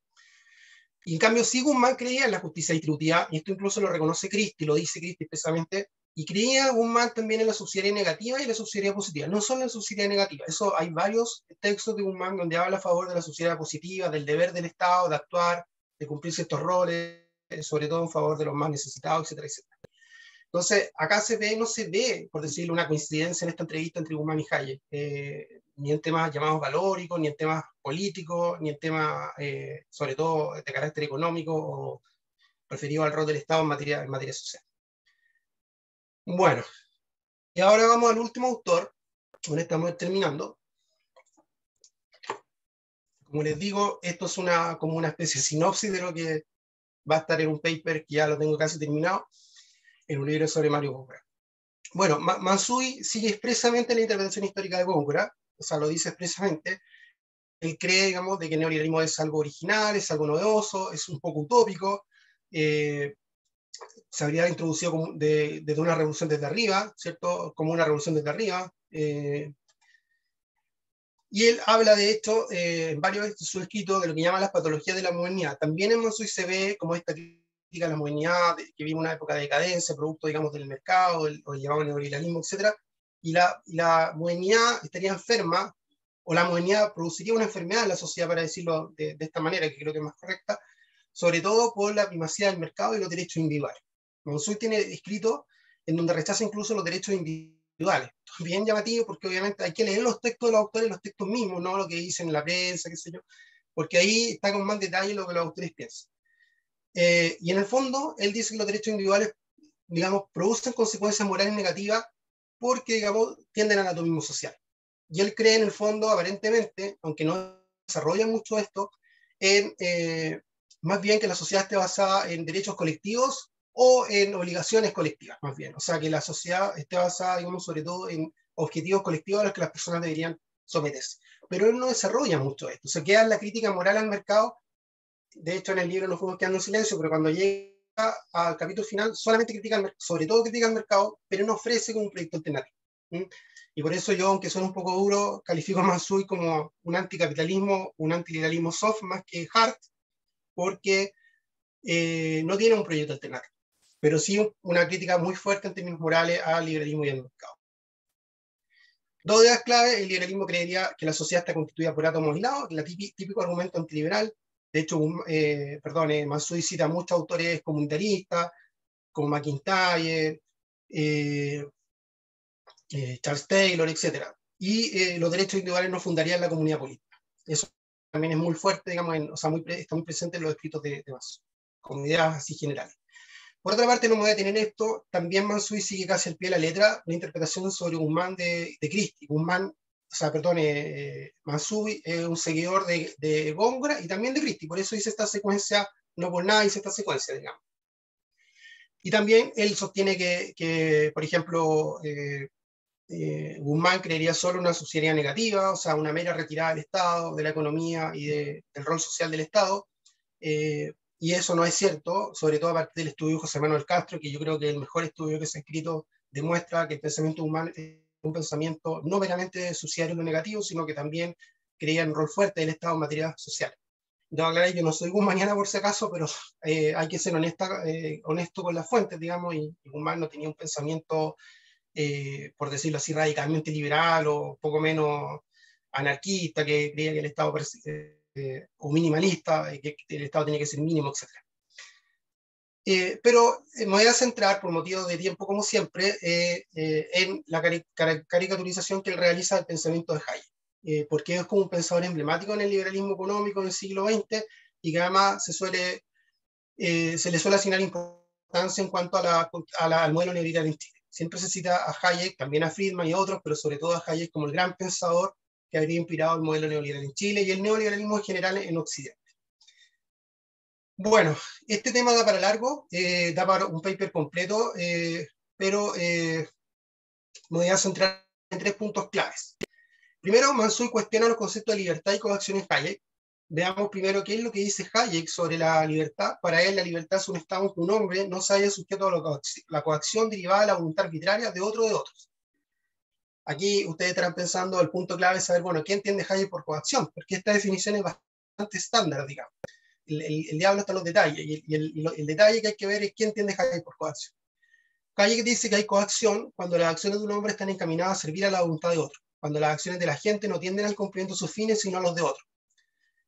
Y en cambio, sí, Guzmán creía en la justicia distributiva, y esto incluso lo reconoce Christie, lo dice Christie expresamente, y creía Guzmán también en la subsidiariedad negativa y la subsidiariedad positiva, no solo en la subsidiariedad negativa. Eso hay varios textos de Guzmán donde habla a favor de la subsidiariedad positiva, del deber del Estado de actuar, de cumplir ciertos roles, sobre todo en favor de los más necesitados, etcétera, etcétera. Entonces, acá no se ve, por decirlo, una coincidencia en esta entrevista entre Guzmán y Hayek, ni en temas llamados valóricos, ni en temas políticos, ni en temas, sobre todo, de carácter económico o referido al rol del Estado en materia social. Bueno, y ahora vamos al último autor, con este estamos terminando. Como les digo, esto es como una especie de sinopsis de lo que va a estar en un paper que ya lo tengo casi terminado, en un libro sobre Mario Góngora. Bueno, Mansuy sigue expresamente la interpretación histórica de Góngora, o sea, lo dice expresamente. Él cree, digamos, de que el neoliberalismo es algo original, es algo novedoso, es un poco utópico, se habría introducido desde una revolución desde arriba, ¿cierto? Como una revolución desde arriba. Y él habla de esto en varios de sus escritos de lo que llama las patologías de la modernidad. También en Mansuy se ve como esta crítica a la modernidad, que vive una época de decadencia, producto, digamos, del mercado, o el llamado neoliberalismo, etc. Y la modernidad estaría enferma, o la modernidad produciría una enfermedad en la sociedad, para decirlo de esta manera, que creo que es más correcta, sobre todo por la primacía del mercado y los derechos individuales. Mansuy tiene escrito en donde rechaza incluso los derechos individuales. Bien llamativo, porque obviamente hay que leer los textos de los autores, los textos mismos, no lo que dicen en la prensa, qué sé yo, porque ahí está con más detalle lo que los autores piensan. Y en el fondo, él dice que los derechos individuales, digamos, producen consecuencias morales negativas porque, digamos, tienden al atomismo social. Y él cree en el fondo, aparentemente, aunque no desarrolla mucho esto, en más bien que la sociedad esté basada en derechos colectivos o en obligaciones colectivas, más bien. O sea, que la sociedad esté basada, digamos, sobre todo en objetivos colectivos a los que las personas deberían someterse. Pero él no desarrolla mucho esto. Se queda en la crítica moral al mercado. De hecho, en el libro nos fuimos quedando en silencio, pero cuando llega al capítulo final, solamente critica sobre todo critica el mercado, pero no ofrece como un proyecto alternativo. ¿Mm? Y por eso yo, aunque suene un poco duro, califico a Mansuy como un anticapitalismo, un antiliberalismo soft más que hard, porque no tiene un proyecto alternativo, pero sí una crítica muy fuerte en términos morales al liberalismo y al mercado. Dos ideas clave: el liberalismo creería que la sociedad está constituida por átomos aislados, el típico argumento antiliberal. De hecho, Mansuy cita a muchos autores comunitaristas, como McIntyre, Charles Taylor, etc. Y los derechos individuales no fundarían la comunidad política. Eso también es muy fuerte, digamos, está muy presente en los escritos de Mansuy, como ideas así generales. Por otra parte, no me voy a detener en esto, también Mansuy sigue casi al pie de la letra una interpretación sobre Guzmán de Christie. Mansuy es un seguidor de Góngora y también de Christie, por eso dice esta secuencia, no por nada dice esta secuencia, digamos. Y también él sostiene que por ejemplo, Guzmán creería solo una subsidiariedad negativa, o sea, una mera retirada del Estado, de la economía y del rol social del Estado, y eso no es cierto, sobre todo a partir del estudio de José Manuel Castro, que yo creo que el mejor estudio que se ha escrito demuestra que el pensamiento Guzmán es un pensamiento no meramente subsidiario o negativo, sino que también creía en un rol fuerte del Estado en materia social. Yo aclaré, yo no soy guzmaniana por si acaso, pero hay que ser honesto con las fuentes, digamos, y Guzmán no tenía un pensamiento, por decirlo así, radicalmente liberal o poco menos anarquista, que creía que el Estado, o minimalista, que el Estado tenía que ser mínimo, etc. Pero me voy a centrar, por motivos de tiempo como siempre, en la caricaturización que él realiza del pensamiento de Hayek, porque es como un pensador emblemático en el liberalismo económico del siglo XX y que además se le suele asignar importancia en cuanto al modelo neoliberal en Chile. Siempre se cita a Hayek, también a Friedman y a otros, pero sobre todo a Hayek como el gran pensador que habría inspirado el modelo neoliberal en Chile y el neoliberalismo en general en Occidente. Bueno, este tema da para largo, da para un paper completo, pero me voy a centrar en 3 puntos claves. Primero, Mansuy cuestiona los conceptos de libertad y coacción en Hayek. Veamos primero qué es lo que dice Hayek sobre la libertad. Para él, la libertad es un estado en que un hombre no se haya sujeto a la coacción derivada de la voluntad arbitraria de otros. Aquí ustedes estarán pensando, el punto clave es saber, bueno, ¿qué entiende Hayek por coacción? Porque esta definición es bastante estándar, digamos. El diablo está en los detalles, y el detalle que hay que ver es qué entiende Hayek por coacción. Hayek dice que hay coacción cuando las acciones de un hombre están encaminadas a servir a la voluntad de otro, cuando las acciones de la gente no tienden al cumplimiento de sus fines, sino a los de otro.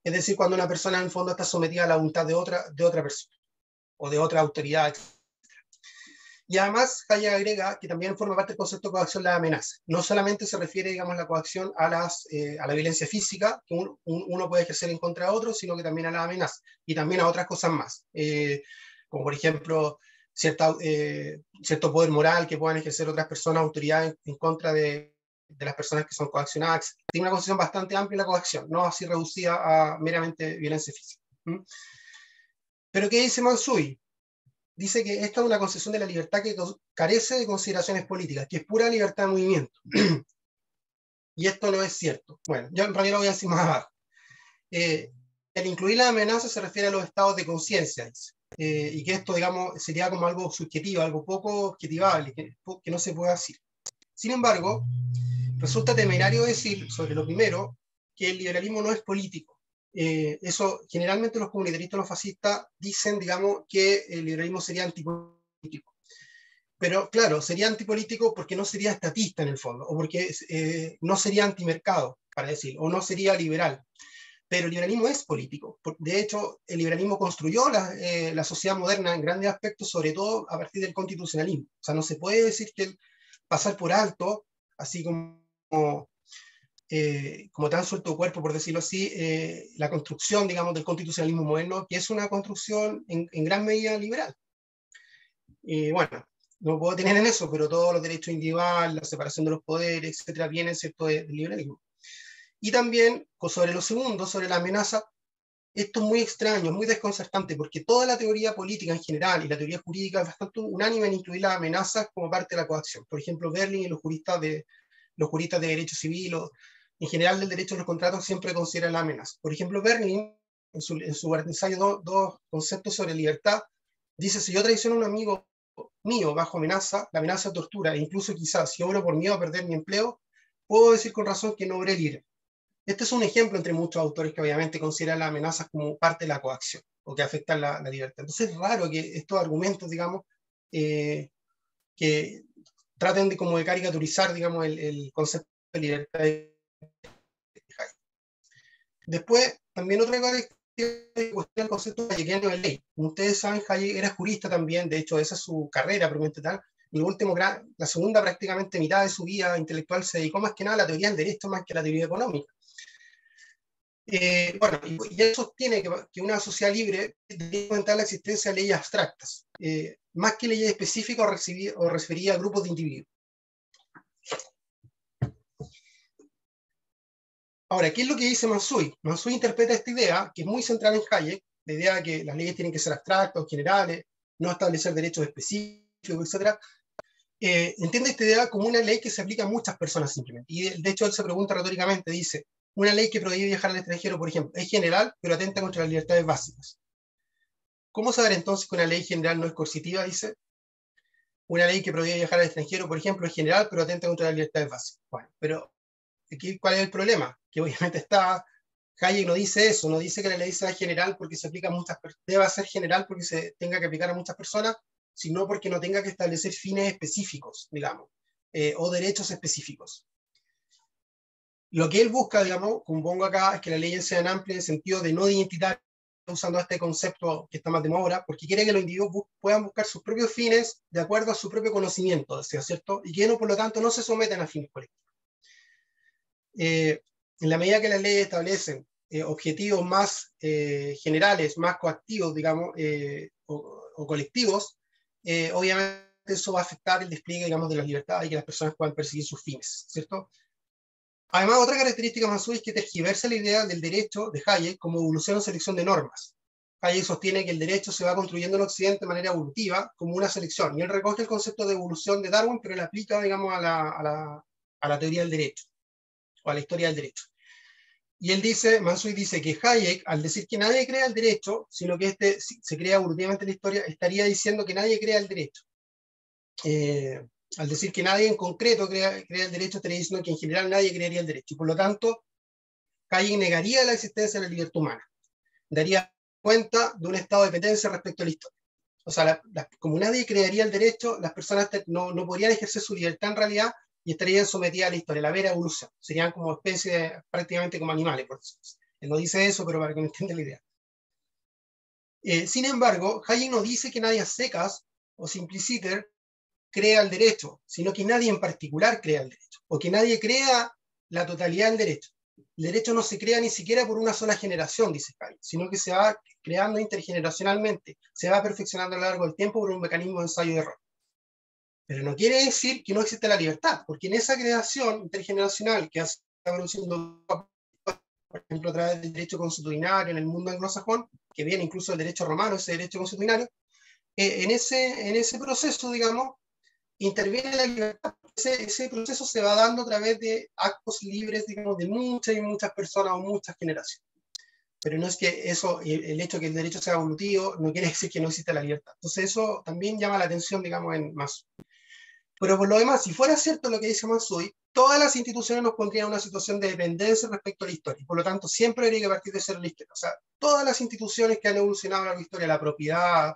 Es decir, cuando una persona en el fondo está sometida a la voluntad de otra persona, o de otra autoridad. Y además, Hayek agrega que también forma parte del concepto de coacción la amenaza. No solamente se refiere, digamos, la coacción a la violencia física que uno puede ejercer en contra de otro, sino que también a la amenaza y también a otras cosas más, como por ejemplo cierto poder moral que puedan ejercer otras personas, autoridades en contra de las personas que son coaccionadas. Tiene una concepción bastante amplia la coacción, no así reducida a meramente violencia física. Pero ¿qué dice Mansuy? Dice que esta es una concesión de la libertad que carece de consideraciones políticas, que es pura libertad de movimiento. Y esto no es cierto. Bueno, yo en realidad lo voy a decir más abajo. El incluir la amenaza se refiere a los estados de conciencia, y que esto, digamos, sería como algo subjetivo, algo poco objetivable, que no se puede decir. Sin embargo, resulta temerario decir sobre lo primero que el liberalismo no es político. Eso generalmente los comunitaristas, los fascistas dicen, digamos, que el liberalismo sería antipolítico. Pero claro, sería antipolítico porque no sería estatista en el fondo, o porque no sería antimercado, para decir, o no sería liberal. Pero el liberalismo es político. De hecho, el liberalismo construyó la sociedad moderna en grandes aspectos, sobre todo a partir del constitucionalismo. O sea, no se puede decir que pasar por alto, así como tan suelto cuerpo, por decirlo así, la construcción, digamos, del constitucionalismo moderno, que es una construcción en gran medida liberal. Y bueno, no puedo tener en eso, pero todos los derechos individuales, la separación de los poderes, etcétera, vienen, ¿cierto?, del liberalismo. Y también, sobre lo segundo, sobre la amenaza, esto es muy extraño, muy desconcertante, porque toda la teoría política en general y la teoría jurídica es bastante unánime en incluir las amenazas como parte de la coacción. Por ejemplo, Berlin y los juristas de derecho civil o en general del derecho de los contratos siempre consideran la amenaza. Por ejemplo, Berlin, en su ensayo dos conceptos sobre libertad, dice: si yo traiciono a un amigo mío bajo amenaza, la amenaza de tortura, e incluso quizás si obro por miedo a perder mi empleo, puedo decir con razón que no obré libre. Este es un ejemplo entre muchos autores que obviamente consideran las amenazas como parte de la coacción o que afectan la libertad. Entonces es raro que estos argumentos, digamos, que traten de caricaturizar, digamos, el concepto de libertad. Después, también otra cosa que cuestiona el concepto hayekiano de ley. Como ustedes saben, Hayek era jurista también, de hecho esa es su carrera propiamente tal. Y la segunda prácticamente mitad de su vida intelectual se dedicó más que nada a la teoría del derecho más que a la teoría económica. Bueno, y él sostiene que una sociedad libre debe implementar la existencia de leyes abstractas, más que leyes específicas o referidas a grupos de individuos. Ahora, ¿qué es lo que dice Mansuy? Mansuy interpreta esta idea, que es muy central en Hayek, la idea de que las leyes tienen que ser abstractas o generales, no establecer derechos específicos, etc. Entiende esta idea como una ley que se aplica a muchas personas simplemente. Y de hecho él se pregunta retóricamente, dice: una ley que prohíbe viajar al extranjero, por ejemplo, es general, pero atenta contra las libertades básicas. ¿Cómo saber entonces que una ley general no es coercitiva? Dice: una ley que prohíbe viajar al extranjero, por ejemplo, es general, pero atenta contra las libertades básicas. Bueno, pero aquí, ¿cuál es el problema? Que obviamente Hayek no dice eso, no dice que la ley sea general porque se aplica a muchas personas, deba ser general porque se tenga que aplicar a muchas personas, sino porque no tenga que establecer fines específicos, digamos, o derechos específicos. Lo que él busca, digamos, como pongo acá, es que las leyes sean amplias en el sentido de no identitario, usando este concepto que está más de moda, porque quiere que los individuos puedan buscar sus propios fines de acuerdo a su propio conocimiento, ¿cierto? Y que no, por lo tanto, no se someten a fines colectivos. En la medida que las leyes establecen objetivos más generales, más coactivos, digamos, o colectivos, obviamente eso va a afectar el despliegue, digamos, de las libertades y que las personas puedan perseguir sus fines, ¿cierto? Además, otra característica más es que tergiversa la idea del derecho de Hayek como evolución o selección de normas. Hayek sostiene que el derecho se va construyendo en Occidente de manera evolutiva, como una selección, y él recoge el concepto de evolución de Darwin, pero lo aplica, digamos, a la teoría del derecho, o a la historia del derecho. Y él dice, Mansuy dice que Hayek, al decir que nadie crea el derecho, sino que este se crea evolutivamente en la historia, estaría diciendo que nadie crea el derecho. Al decir que nadie en concreto crea el derecho, estaría diciendo que en general nadie crearía el derecho. Y por lo tanto, Hayek negaría la existencia de la libertad humana. Daría cuenta de un estado de dependencia respecto a la historia. O sea, como nadie crearía el derecho, las personas no podrían ejercer su libertad en realidad y estarían sometidas a la historia, a la vera evolución. Serían como especies, prácticamente como animales, por decirlo así. Él no dice eso, pero para que me entiendan la idea. Sin embargo, Hayek no dice que nadie a secas o simpliciter crea el derecho, sino que nadie en particular crea el derecho, o que nadie crea la totalidad del derecho. El derecho no se crea ni siquiera por una sola generación, dice Hayek, sino que se va creando intergeneracionalmente, se va perfeccionando a lo largo del tiempo por un mecanismo de ensayo y error. Pero no quiere decir que no existe la libertad, porque en esa creación intergeneracional que hace produciendo, por ejemplo, a través del derecho consuetudinario en el mundo anglosajón, que viene incluso del derecho romano, ese derecho consuetudinario, en ese proceso, digamos, interviene la libertad. Ese proceso se va dando a través de actos libres, digamos, de muchas y muchas personas o muchas generaciones. Pero no es que eso, el hecho de que el derecho sea evolutivo, no quiere decir que no exista la libertad. Entonces eso también llama la atención, digamos, en Mansuy. Pero por lo demás, si fuera cierto lo que dice Mansuy, todas las instituciones nos pondrían en una situación de dependencia respecto a la historia. Y por lo tanto, siempre habría que partir de ser la izquierda. O sea, todas las instituciones que han evolucionado a la historia, la propiedad,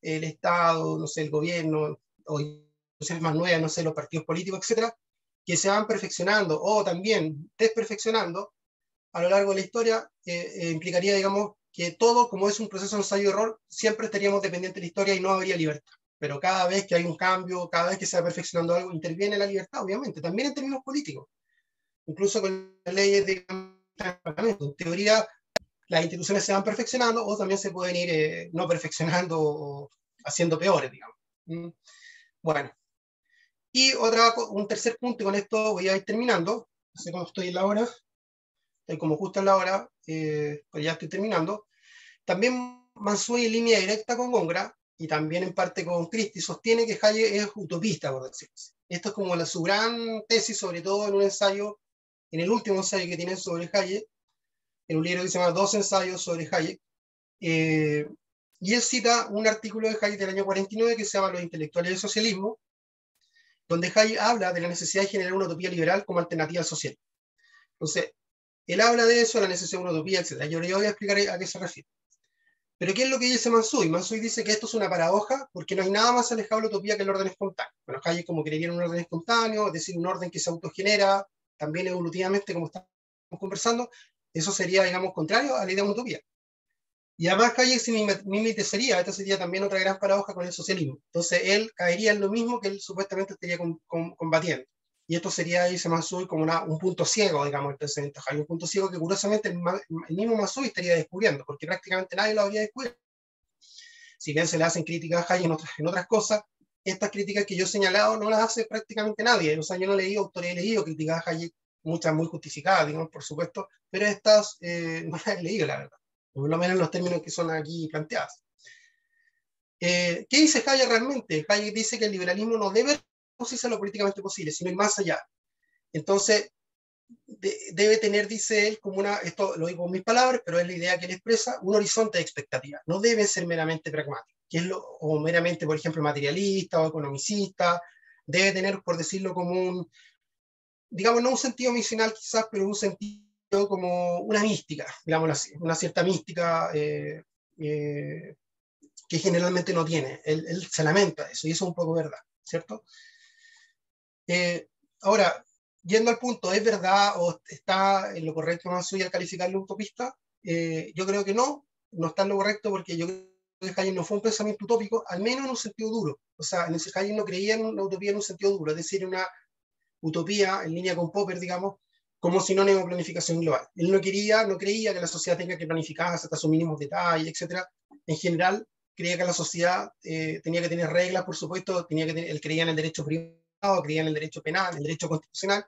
el Estado, no sé, el gobierno, o instituciones más nuevas, no sé, los partidos políticos, etcétera, que se van perfeccionando o también desperfeccionando, a lo largo de la historia, implicaría, digamos, que todo, como es un proceso de ensayo-error, siempre estaríamos dependientes de la historia y no habría libertad. Pero cada vez que hay un cambio, cada vez que se va perfeccionando algo, interviene la libertad, obviamente, también en términos políticos, incluso con las leyes de Parlamento. En teoría, las instituciones se van perfeccionando o también se pueden ir no perfeccionando o haciendo peores, digamos. Bueno, y un tercer punto, y con esto voy a ir terminando. No sé cómo estoy en la hora, estoy como justo en la hora, pues ya estoy terminando. También Mansuy, en línea directa con Góngora, y también en parte con Christie, sostiene que Hayek es utopista, por decirlo así. Esto es como su gran tesis, sobre todo en un ensayo, en el último ensayo que tiene sobre Hayek, en un libro que se llama Dos ensayos sobre Hayek. Y él cita un artículo de Hayek del año 49 que se llama Los intelectuales del socialismo, donde Hayek habla de la necesidad de generar una utopía liberal como alternativa al socialismo. Entonces, él habla de eso, la necesidad de una utopía, etc. Yo voy a explicar a qué se refiere. Pero ¿qué es lo que dice Mansuy? Mansuy dice que esto es una paradoja porque no hay nada más alejado de la utopía que el orden espontáneo. Bueno, Hayek como creería en un orden espontáneo, es decir, un orden que se autogenera, también evolutivamente, como estamos conversando, eso sería, digamos, contrario a la idea de una utopía. Y además Hayek se mimetizaría, esta sería también otra gran paradoja con el socialismo. Entonces él caería en lo mismo que él supuestamente estaría combatiendo. Y esto sería, dice Mansuy, como un punto ciego, digamos, el pensamiento Hayek. Un punto ciego que curiosamente el mismo Mansuy estaría descubriendo, porque prácticamente nadie lo habría descubierto. Si bien se le hacen críticas a Hayek en otras cosas, estas críticas que yo he señalado no las hace prácticamente nadie. O sea, yo no he leído autores, he leído críticas a Hayek, muchas muy justificadas, digamos, por supuesto, pero estas no las he leído, la verdad. Por lo menos en los términos que son aquí planteados. ¿Qué dice Hayek realmente? Hayek dice que el liberalismo no debe reducirse a lo políticamente posible, sino ir más allá. Entonces, debe tener, dice él, como esto lo digo con mis palabras, pero es la idea que él expresa, un horizonte de expectativas. No debe ser meramente pragmático, o meramente, por ejemplo, materialista o economicista. Debe tener, por decirlo, como digamos, no un sentido misional quizás, pero un sentido como una mística, digámoslo así, una cierta mística que generalmente no tiene. Él se lamenta de eso, y eso es un poco verdad, ¿cierto? Ahora, yendo al punto, ¿es verdad o está en lo correcto Mansuy al calificarlo utopista? Yo creo que no está en lo correcto, porque yo creo que Hayek no fue un pensamiento utópico, al menos en un sentido duro. O sea, en ese Hayek no creía en una utopía en un sentido duro, es decir, una utopía en línea con Popper, digamos, como sinónimo de planificación global. Él no creía que la sociedad tenga que planificarse hasta sus mínimos detalles, etc. En general, creía que la sociedad tenía que tener reglas, por supuesto, él creía en el derecho privado, creía en el derecho penal, en el derecho constitucional,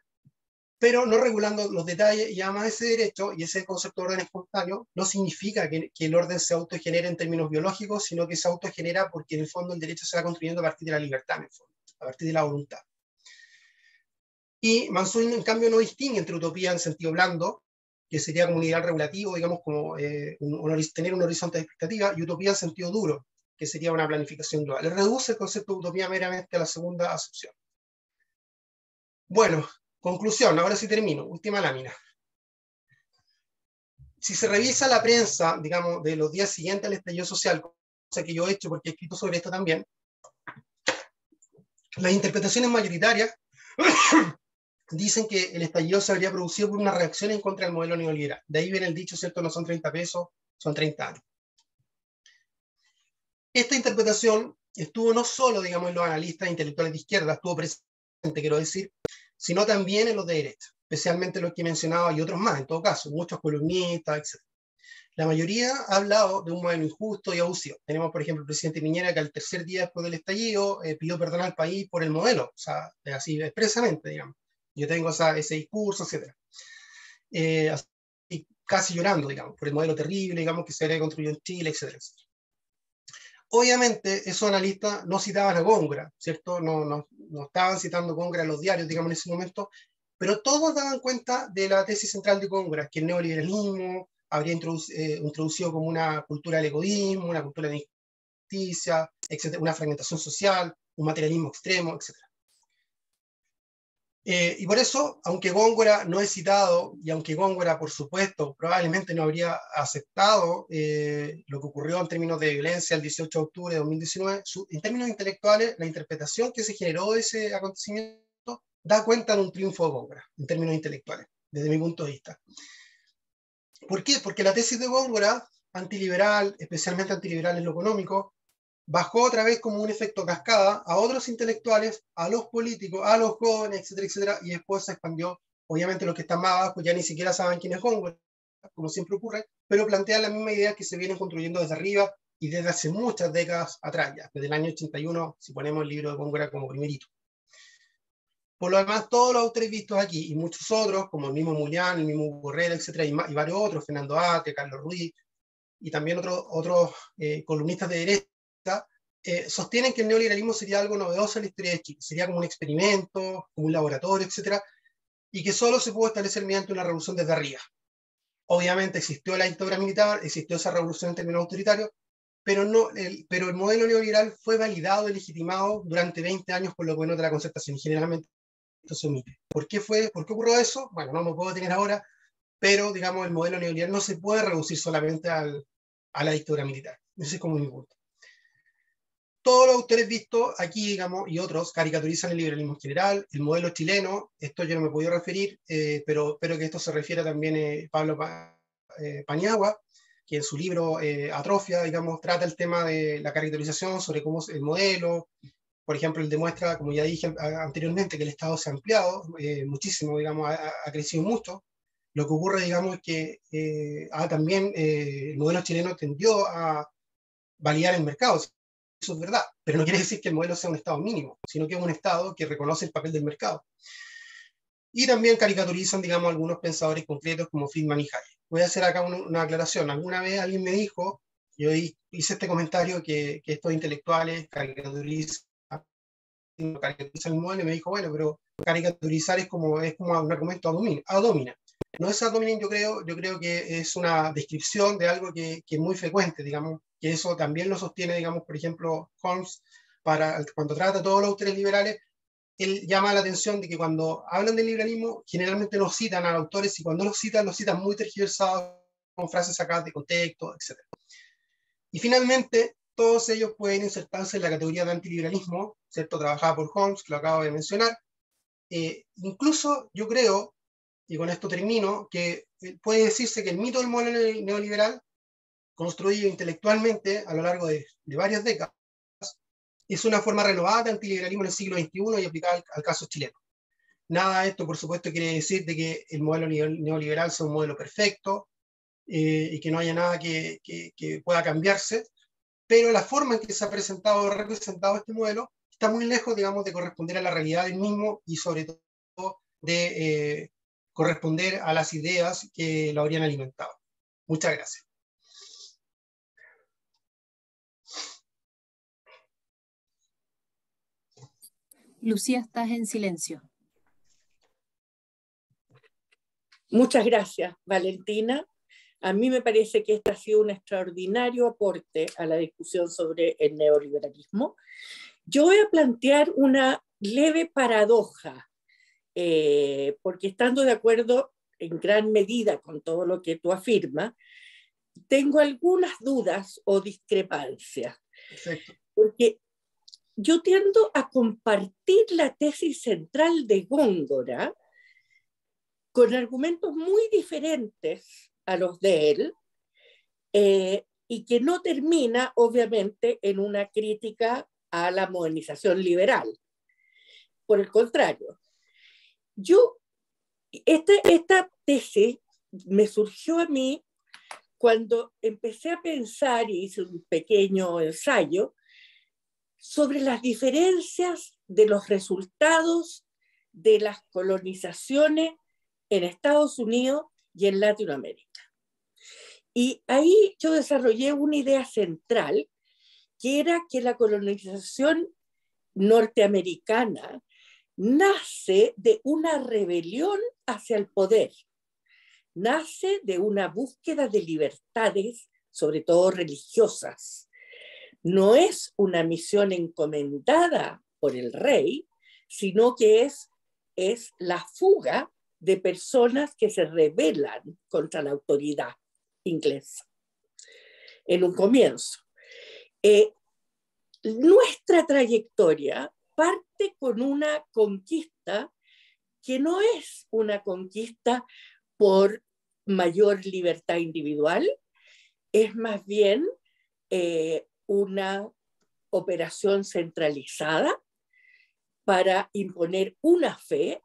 pero no regulando los detalles. Y además ese derecho y ese concepto de orden espontáneo no significa que el orden se autogenere en términos biológicos, sino que se autogenera porque en el fondo el derecho se va construyendo a partir de la libertad, en el fondo, a partir de la voluntad. Y Mansuy, en cambio, no distingue entre utopía en sentido blando, que sería como un ideal regulativo, digamos, como tener un horizonte de expectativa, y utopía en sentido duro, que sería una planificación global. Le reduce el concepto de utopía meramente a la segunda acepción. Bueno, conclusión, ahora sí termino, última lámina. Si se revisa la prensa, digamos, de los días siguientes al estallido social, cosa que yo he hecho porque he escrito sobre esto también, las interpretaciones mayoritarias dicen que el estallido se habría producido por una reacción en contra del modelo neoliberal. De ahí viene el dicho, ¿cierto? No son 30 pesos, son 30 años. Esta interpretación estuvo no solo, digamos, en los analistas intelectuales de izquierda, estuvo presente, quiero decir, sino también en los de derecha, especialmente los que mencionaba y otros más, en todo caso, muchos columnistas, etc. La mayoría ha hablado de un modelo injusto y abusivo. Tenemos, por ejemplo, el presidente Piñera, que al tercer día después del estallido pidió perdón al país por el modelo, o sea, así expresamente, digamos. Yo tengo ese discurso, etc. Y casi llorando, digamos, por el modelo terrible, digamos, que se había construido en Chile, etc. Obviamente, esos analistas no citaban a Góngora, ¿cierto? No estaban citando a Góngora en los diarios, digamos, en ese momento, pero todos daban cuenta de la tesis central de Góngora, que el neoliberalismo habría introducido como una cultura del egoísmo, una cultura de injusticia, etc., una fragmentación social, un materialismo extremo, etc. Y por eso, aunque Góngora no es citado, y aunque Góngora, por supuesto, probablemente no habría aceptado lo que ocurrió en términos de violencia el 18 de octubre de 2019, en términos intelectuales, la interpretación que se generó de ese acontecimiento da cuenta de un triunfo de Góngora, en términos intelectuales, desde mi punto de vista. ¿Por qué? Porque la tesis de Góngora, antiliberal, especialmente antiliberal en lo económico, bajó otra vez como un efecto cascada a otros intelectuales, a los políticos, a los jóvenes, etcétera, etcétera, y después se expandió. Obviamente los que están más abajo ya ni siquiera saben quién es Góngora, como siempre ocurre, pero plantean la misma idea que se vienen construyendo desde arriba y desde hace muchas décadas atrás, ya, desde el año 81, si ponemos el libro de Góngora como primerito. Por lo demás, todos los autores vistos aquí, y muchos otros, como el mismo Mulián, el mismo Borrell, etcétera, y varios otros, Fernando Ate, Carlos Ruiz, y también otros columnistas de derecha, sostienen que el neoliberalismo sería algo novedoso en la historia de Chile, sería como un experimento, como un laboratorio, etcétera, y que solo se pudo establecer mediante una revolución desde arriba. Obviamente existió la dictadura militar, existió esa revolución en términos autoritarios, pero el modelo neoliberal fue validado y legitimado durante 20 años por los gobiernos de la Concertación, y generalmente esto se omite. ¿Por qué ocurrió eso? Bueno, no me puedo detener ahora, pero digamos el modelo neoliberal no se puede reducir solamente a la dictadura militar. Ese es como mi punto. Todos los autores vistos aquí, digamos, y otros, caricaturizan el liberalismo en general, el modelo chileno, esto yo no me podía referir, pero espero que esto se refiera también Pablo Paniagua, que en su libro Atrofia, digamos, trata el tema de la caricaturización sobre cómo es el modelo. Por ejemplo, él demuestra, como ya dije anteriormente, que el Estado se ha ampliado muchísimo, digamos, ha crecido mucho. Lo que ocurre, digamos, es que también el modelo chileno tendió a validar el mercado. Eso es verdad, pero no quiere decir que el modelo sea un Estado mínimo, sino que es un Estado que reconoce el papel del mercado. Y también caricaturizan, digamos, algunos pensadores concretos como Friedman y Hayek. Voy a hacer acá una aclaración. Alguna vez alguien me dijo, yo hice este comentario, que estos intelectuales caricaturizan el modelo, y me dijo, bueno, pero caricaturizar es como un argumento ad hominem. No es ad hominem, yo creo que es una descripción de algo que es muy frecuente, digamos, que eso también lo sostiene, digamos, por ejemplo, Holmes, cuando trata a todos los autores liberales, él llama la atención de que cuando hablan del liberalismo, generalmente no citan a autores, y cuando los citan muy tergiversados, con frases sacadas de contexto, etc. Y finalmente, todos ellos pueden insertarse en la categoría de antiliberalismo, ¿cierto? Trabajada por Holmes, que lo acabo de mencionar. Incluso yo creo, y con esto termino, que puede decirse que el mito del modelo neoliberal, construido intelectualmente a lo largo de varias décadas, es una forma renovada de antiliberalismo en el siglo XXI y aplicada al caso chileno. Nada de esto, por supuesto, quiere decir de que el modelo neoliberal sea un modelo perfecto y que no haya nada que pueda cambiarse, pero la forma en que se ha presentado o representado este modelo está muy lejos, digamos, de corresponder a la realidad del mismo, y sobre todo de corresponder a las ideas que lo habrían alimentado. Muchas gracias. Lucía, estás en silencio. Muchas gracias, Valentina. A mí me parece que este ha sido un extraordinario aporte a la discusión sobre el neoliberalismo. Yo voy a plantear una leve paradoja, porque estando de acuerdo en gran medida con todo lo que tú afirmas, tengo algunas dudas o discrepancias. Perfecto. Porque yo tiendo a compartir la tesis central de Góngora con argumentos muy diferentes a los de él, y que no termina, obviamente, en una crítica a la modernización liberal. Por el contrario, esta tesis me surgió a mí cuando empecé a pensar, y hice un pequeño ensayo sobre las diferencias de los resultados de las colonizaciones en Estados Unidos y en Latinoamérica. Y ahí yo desarrollé una idea central, que era que la colonización norteamericana nace de una rebelión hacia el poder, nace de una búsqueda de libertades, sobre todo religiosas. No es una misión encomendada por el rey, sino que es la fuga de personas que se rebelan contra la autoridad inglesa en un comienzo. Nuestra trayectoria parte con una conquista que no es una conquista por mayor libertad individual, es más bien una operación centralizada para imponer una fe.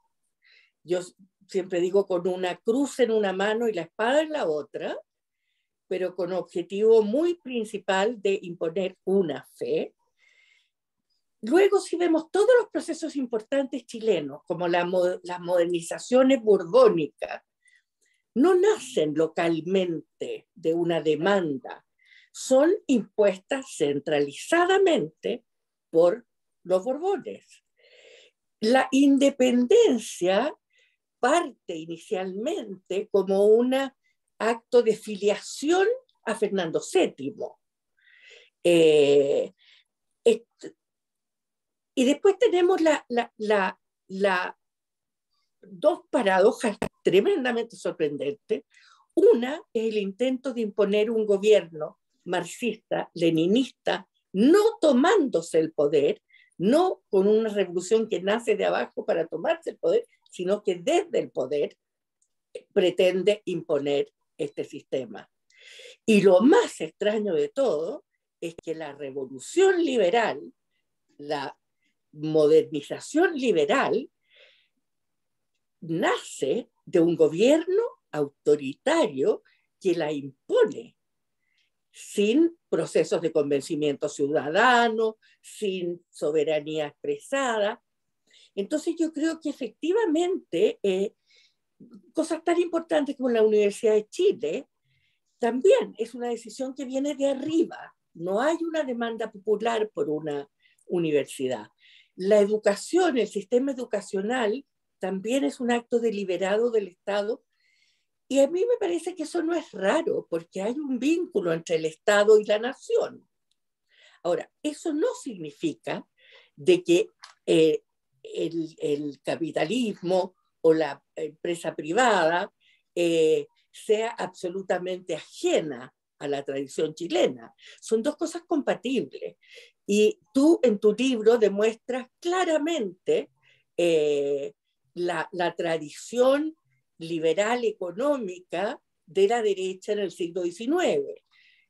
Yo siempre digo con una cruz en una mano y la espada en la otra, pero con objetivo muy principal de imponer una fe. Luego, si vemos todos los procesos importantes chilenos, como las modernizaciones borbónicas, no nacen localmente de una demanda, son impuestas centralizadamente por los Borbones. La independencia parte inicialmente como un acto de filiación a Fernando VII. Y después tenemos dos paradojas tremendamente sorprendentes. Una es el intento de imponer un gobierno marxista, leninista, no tomándose el poder, no con una revolución que nace de abajo para tomarse el poder, sino que desde el poder pretende imponer este sistema. Y lo más extraño de todo es que la revolución liberal, la modernización liberal, nace de un gobierno autoritario que la impone sin procesos de convencimiento ciudadano, sin soberanía expresada. Entonces yo creo que efectivamente cosas tan importantes como la Universidad de Chile también es una decisión que viene de arriba. No hay una demanda popular por una universidad. La educación, el sistema educacional, también es un acto deliberado del Estado. Y a mí me parece que eso no es raro, porque hay un vínculo entre el Estado y la nación. Ahora, eso no significa de que el capitalismo o la empresa privada sea absolutamente ajena a la tradición chilena. Son dos cosas compatibles. Y tú en tu libro demuestras claramente la tradición liberal económica de la derecha en el siglo XIX.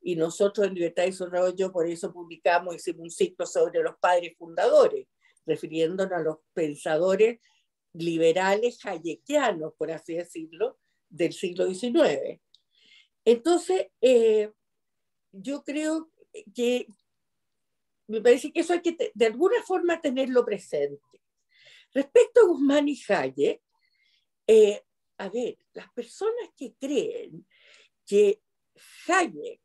Y nosotros en Libertad y Desarrollo por eso publicamos, hicimos un ciclo sobre los padres fundadores, refiriéndonos a los pensadores liberales hayekianos, por así decirlo, del siglo XIX. Entonces, yo creo que me parece que eso hay que de alguna forma tenerlo presente. Respecto a Guzmán y Hayek, a ver, las personas que creen que Hayek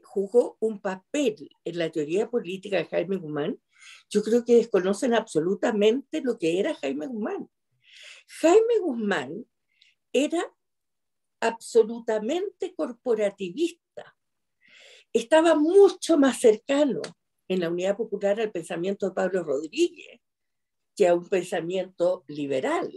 jugó un papel en la teoría política de Jaime Guzmán, yo creo que desconocen absolutamente lo que era Jaime Guzmán. Jaime Guzmán era absolutamente corporativista. Estaba mucho más cercano en la Unidad Popular al pensamiento de Pablo Rodríguez que a un pensamiento liberal.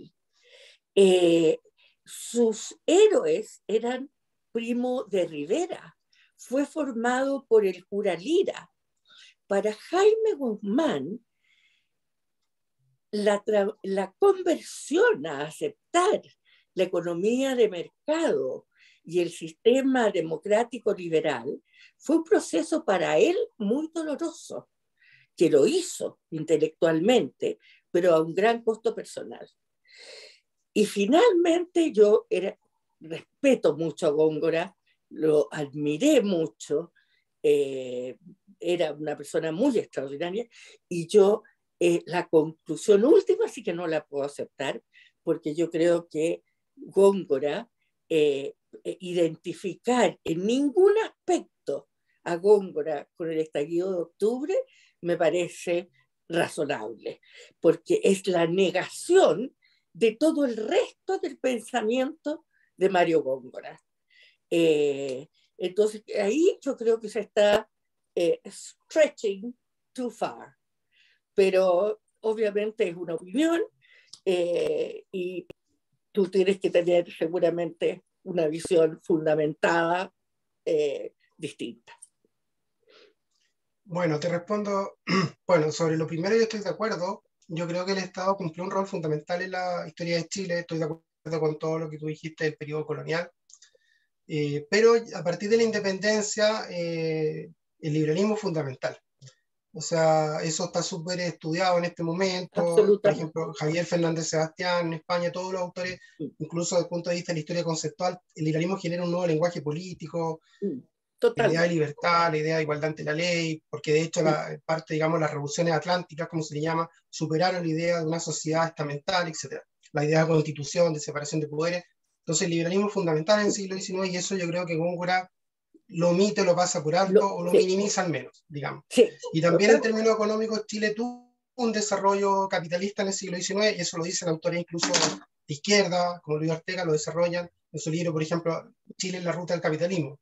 Sus héroes eran Primo de Rivera, fue formado por el cura Lira. Para Jaime Guzmán, la conversión a aceptar la economía de mercado y el sistema democrático liberal fue un proceso para él muy doloroso, que lo hizo intelectualmente, pero a un gran costo personal. Y finalmente yo respeto mucho a Góngora, lo admiré mucho, era una persona muy extraordinaria, y yo la conclusión última sí que no la puedo aceptar, porque yo creo que Góngora, identificar en ningún aspecto a Góngora con el estallido de octubre me parece razonable, porque es la negación de todo el resto del pensamiento de Mario Góngora. Entonces, ahí yo creo que se está stretching too far, pero obviamente es una opinión y tú tienes que tener seguramente una visión fundamentada distinta. Bueno, te respondo, bueno, sobre lo primero yo estoy de acuerdo. Yo creo que el Estado cumplió un rol fundamental en la historia de Chile, estoy de acuerdo con todo lo que tú dijiste del periodo colonial. Pero a partir de la independencia, el liberalismo es fundamental. O sea, eso está súper estudiado en este momento. Por ejemplo, Javier Fernández Sebastián en España, todos los autores, incluso desde el punto de vista de la historia conceptual, el liberalismo genera un nuevo lenguaje político, la idea de libertad, la idea de igualdad ante la ley, porque de hecho parte, digamos, las revoluciones atlánticas, como se le llama, superaron la idea de una sociedad estamental, etc. La idea de constitución, de separación de poderes. Entonces el liberalismo es fundamental en el siglo XIX y eso yo creo que Góngora lo omite, lo pasa por alto o lo minimiza al menos, digamos. Y también en términos económicos, Chile tuvo un desarrollo capitalista en el siglo XIX, y eso lo dicen autores incluso de izquierda, como Luis Ortega, lo desarrollan en su libro, por ejemplo, Chile en la ruta del capitalismo.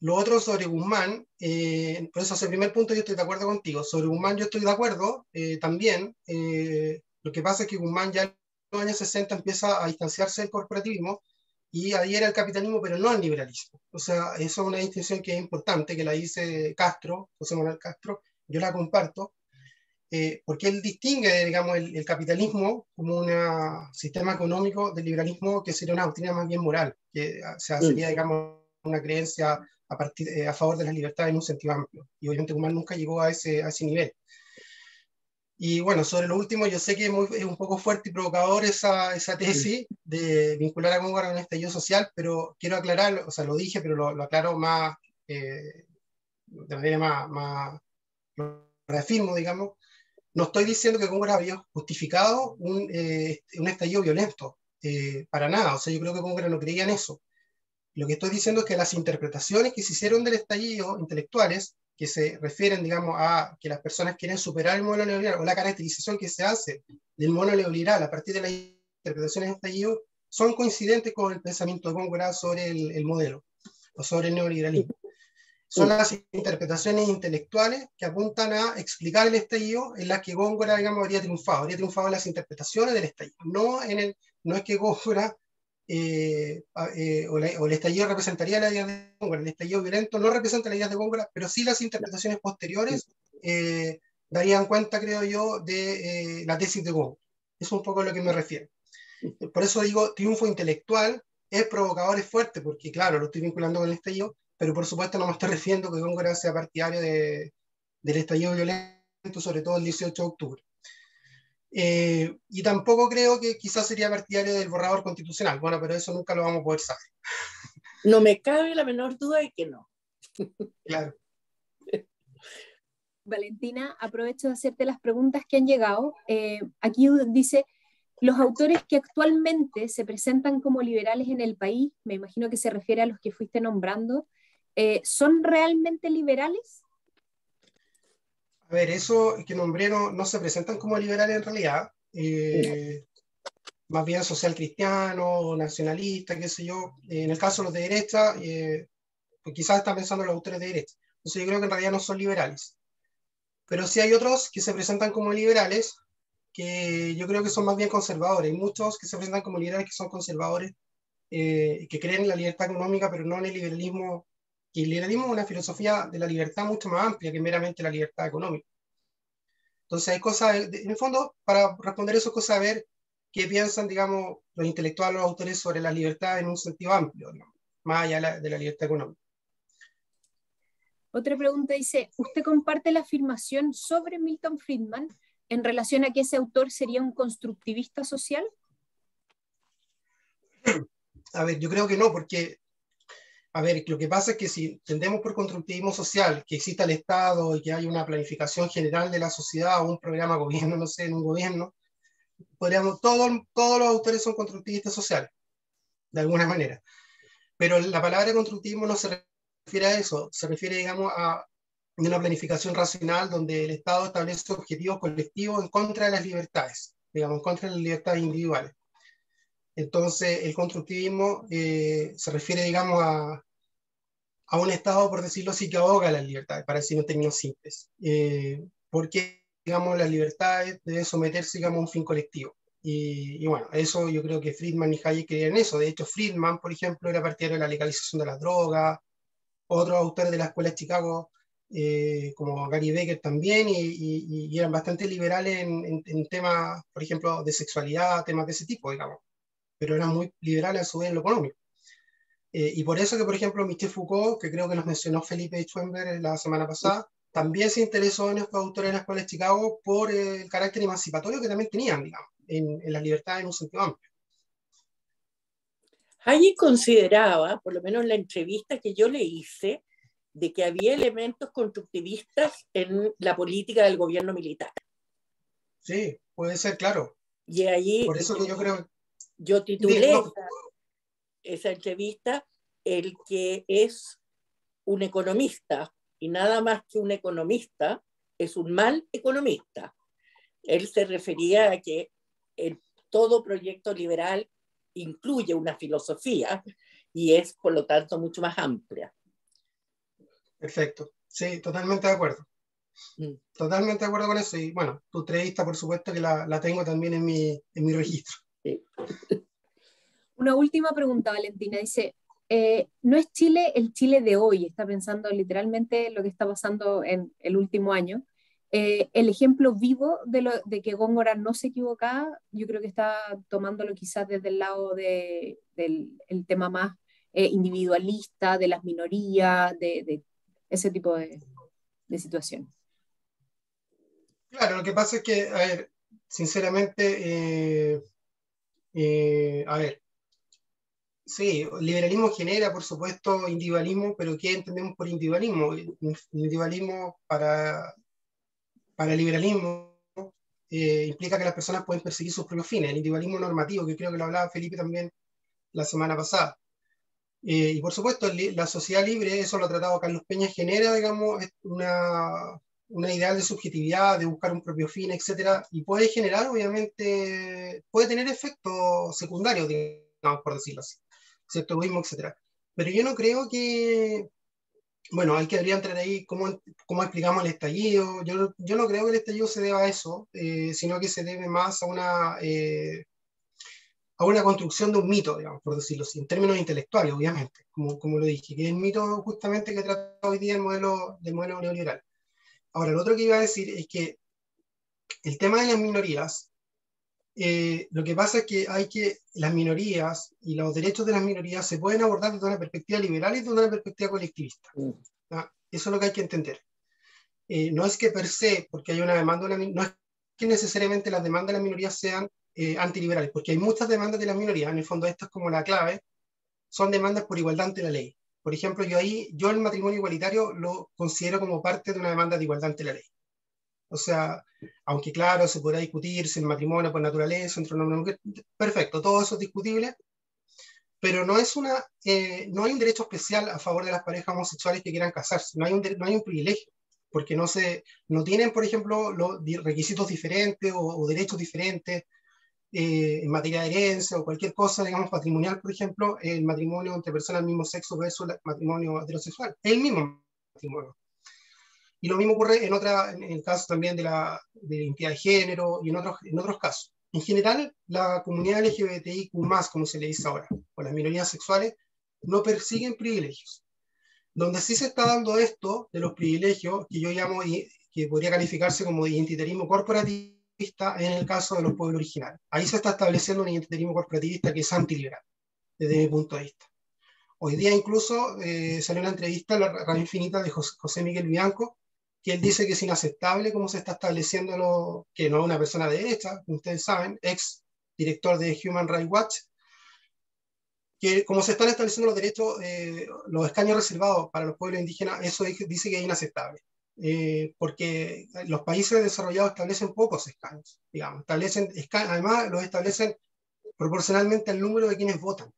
Lo otro sobre Guzmán, por eso, ese primer punto yo estoy de acuerdo contigo. Sobre Guzmán yo estoy de acuerdo también. Lo que pasa es que Guzmán ya en los años 60 empieza a distanciarse del corporativismo y adhiere al capitalismo, pero no al liberalismo. O sea, eso es una distinción que es importante, que la dice Castro, José Manuel Castro, yo la comparto, porque él distingue, digamos, el capitalismo como un sistema económico del liberalismo que sería una doctrina más bien moral, que o sea, sería, digamos, una creencia a favor de las libertades en un sentido amplio. Y obviamente Guzmán nunca llegó a ese nivel. Y bueno, sobre lo último, yo sé que es un poco fuerte y provocador esa tesis de vincular a Góngora a un estallido social, pero quiero aclarar, o sea, lo dije, pero lo aclaro más, de manera más, lo reafirmo, digamos. No estoy diciendo que Góngora había justificado un estallido violento, para nada. O sea, yo creo que Góngora no creía en eso. Lo que estoy diciendo es que las interpretaciones que se hicieron del estallido, intelectuales, que se refieren, digamos, a que las personas quieren superar el modelo neoliberal, o la caracterización que se hace del modelo neoliberal a partir de las interpretaciones de estallido, son coincidentes con el pensamiento de Góngora sobre el modelo, o sobre el neoliberalismo. Son las interpretaciones intelectuales que apuntan a explicar el estallido en las que Góngora, digamos, habría triunfado en las interpretaciones del estallido. No es que Góngora o el estallido representaría la idea de Góngora. El estallido violento no representa la idea de Góngora, pero sí las interpretaciones posteriores darían cuenta, creo yo, de la tesis de Góngora. Es un poco a lo que me refiero. Por eso digo, triunfo intelectual es provocador, es fuerte, porque claro, lo estoy vinculando con el estallido, pero por supuesto no me estoy refiriendo que Góngora sea partidario del estallido violento, sobre todo el 18 de octubre. Y tampoco creo que quizás sería partidario del borrador constitucional. Bueno, pero eso nunca lo vamos a poder saber. No me cabe la menor duda de que no. Claro. Valentina, aprovecho de hacerte las preguntas que han llegado. Aquí dice, los autores que actualmente se presentan como liberales en el país, me imagino que se refiere a los que fuiste nombrando, ¿son realmente liberales? A ver, eso que nombré no se presentan como liberales en realidad, más bien social cristiano, nacionalista, qué sé yo. En el caso de los de derecha, pues quizás están pensando los autores de derecha. Entonces yo creo que en realidad no son liberales. Pero sí hay otros que se presentan como liberales, que yo creo que son más bien conservadores. Hay muchos que se presentan como liberales que son conservadores, que creen en la libertad económica, pero no en el liberalismo. Y el liberalismo es una filosofía de la libertad mucho más amplia que meramente la libertad económica. Entonces hay cosas, en el fondo, para responder eso, cosas a ver qué piensan, digamos, los intelectuales, los autores sobre la libertad en un sentido amplio, digamos, más allá de la libertad económica. Otra pregunta dice, ¿usted comparte la afirmación sobre Milton Friedman en relación a que ese autor sería un constructivista social? A ver, yo creo que no, porque, a ver, lo que pasa es que si entendemos por constructivismo social que exista el Estado y que hay una planificación general de la sociedad o un programa de gobierno, no sé, en un gobierno, todos los autores son constructivistas sociales, de alguna manera. Pero la palabra constructivismo no se refiere a eso, se refiere, digamos, a una planificación racional donde el Estado establece objetivos colectivos en contra de las libertades, digamos, en contra de las libertades individuales. Entonces, el constructivismo se refiere, digamos, a un Estado, por decirlo así, que ahoga las libertades, para decirlo en términos simples. Porque, digamos, las libertades deben someterse, digamos, a un fin colectivo. Y bueno, eso yo creo que Friedman y Hayek creían en eso. De hecho, Friedman, por ejemplo, era partidario de la legalización de las drogas. Otros autores de la Escuela de Chicago como Gary Becker también, y eran bastante liberales en temas, por ejemplo, de sexualidad, temas de ese tipo, digamos, pero eran muy liberales a su vez en lo económico. Y por eso que, por ejemplo, Michel Foucault, que creo que nos mencionó Felipe Schwember la semana pasada, también se interesó en estos autores de la Escuela de Chicago por el carácter emancipatorio que también tenían, digamos, en la libertad en un sentido amplio. Hayek consideraba, por lo menos en la entrevista que yo le hice, de que había elementos constructivistas en la política del gobierno militar. Sí, puede ser, claro. Y allí por eso que yo creo... Yo titulé esa entrevista El que es un economista, y nada más que un economista, es un mal economista. Él se refería a que todo proyecto liberal incluye una filosofía y es, por lo tanto, mucho más amplia. Perfecto. Sí, totalmente de acuerdo. Totalmente de acuerdo con eso. Y bueno, tu entrevista, por supuesto, que la tengo también en mi registro. Sí. Una última pregunta, Valentina. Dice, ¿no es Chile el Chile de hoy? Está pensando literalmente lo que está pasando en el último año. El ejemplo vivo de que Góngora no se equivocaba, yo creo que está tomándolo quizás desde el lado del el tema más individualista, de las minorías, de ese tipo de situación. Claro, lo que pasa es que, a ver, sinceramente, a ver, sí, el liberalismo genera, por supuesto, individualismo, pero ¿qué entendemos por individualismo? Individualismo para el liberalismo implica que las personas pueden perseguir sus propios fines, el individualismo normativo, que creo que lo hablaba Felipe también la semana pasada. Y por supuesto, la sociedad libre, eso lo ha tratado Carlos Peña, genera, digamos, una ideal de subjetividad, de buscar un propio fin, etcétera, y puede generar, obviamente, puede tener efectos secundarios, digamos, por decirlo así, cierto egoísmo, etcétera. Pero yo no creo que, bueno, hay que debería entrar ahí cómo explicamos el estallido. Yo no creo que el estallido se deba a eso, sino que se debe más a una construcción de un mito, digamos, por decirlo así, en términos intelectuales, obviamente, como lo dije, que es el mito justamente que trata hoy día del modelo neoliberal. Ahora, lo otro que iba a decir es que el tema de las minorías, lo que pasa es que las minorías y los derechos de las minorías se pueden abordar desde una perspectiva liberal y desde una perspectiva colectivista. ¿No? Eso es lo que hay que entender. No es que per se, porque hay una demanda, no es que necesariamente las demandas de las minorías sean antiliberales, porque hay muchas demandas de las minorías, en el fondo esta es como la clave, son demandas por igualdad ante la ley. Por ejemplo, yo el matrimonio igualitario lo considero como parte de una demanda de igualdad ante la ley. O sea, aunque claro, se podrá discutir si el matrimonio por naturaleza entre un hombre y una mujer, perfecto, todo eso es discutible, pero no hay un derecho especial a favor de las parejas homosexuales que quieran casarse, no hay un privilegio, porque no tienen, por ejemplo, los requisitos diferentes o derechos diferentes en materia de herencia o cualquier cosa, digamos, patrimonial, por ejemplo, el matrimonio entre personas del mismo sexo versus el matrimonio heterosexual, es el mismo matrimonio. Y lo mismo ocurre en el caso también de la identidad de género y en otros casos. En general, la comunidad LGBTIQ+, como se le dice ahora, o las minorías sexuales, no persiguen privilegios. Donde sí se está dando esto de los privilegios, que yo llamo, que podría calificarse como de identitarismo corporativista, en el caso de los pueblos originarios. Ahí se está estableciendo un identitarismo corporativista que es antiliberal, desde mi punto de vista. Hoy día incluso salió una entrevista en la Radio Infinita de José Miguel Bianco, que él dice que es inaceptable cómo se está estableciendo que no es una persona de derecha, como ustedes saben, ex director de Human Rights Watch, que como se están estableciendo los derechos, los escaños reservados para los pueblos indígenas, eso dice que es inaceptable. Porque los países desarrollados establecen pocos escaños, digamos, además los establecen proporcionalmente al número de quienes votan,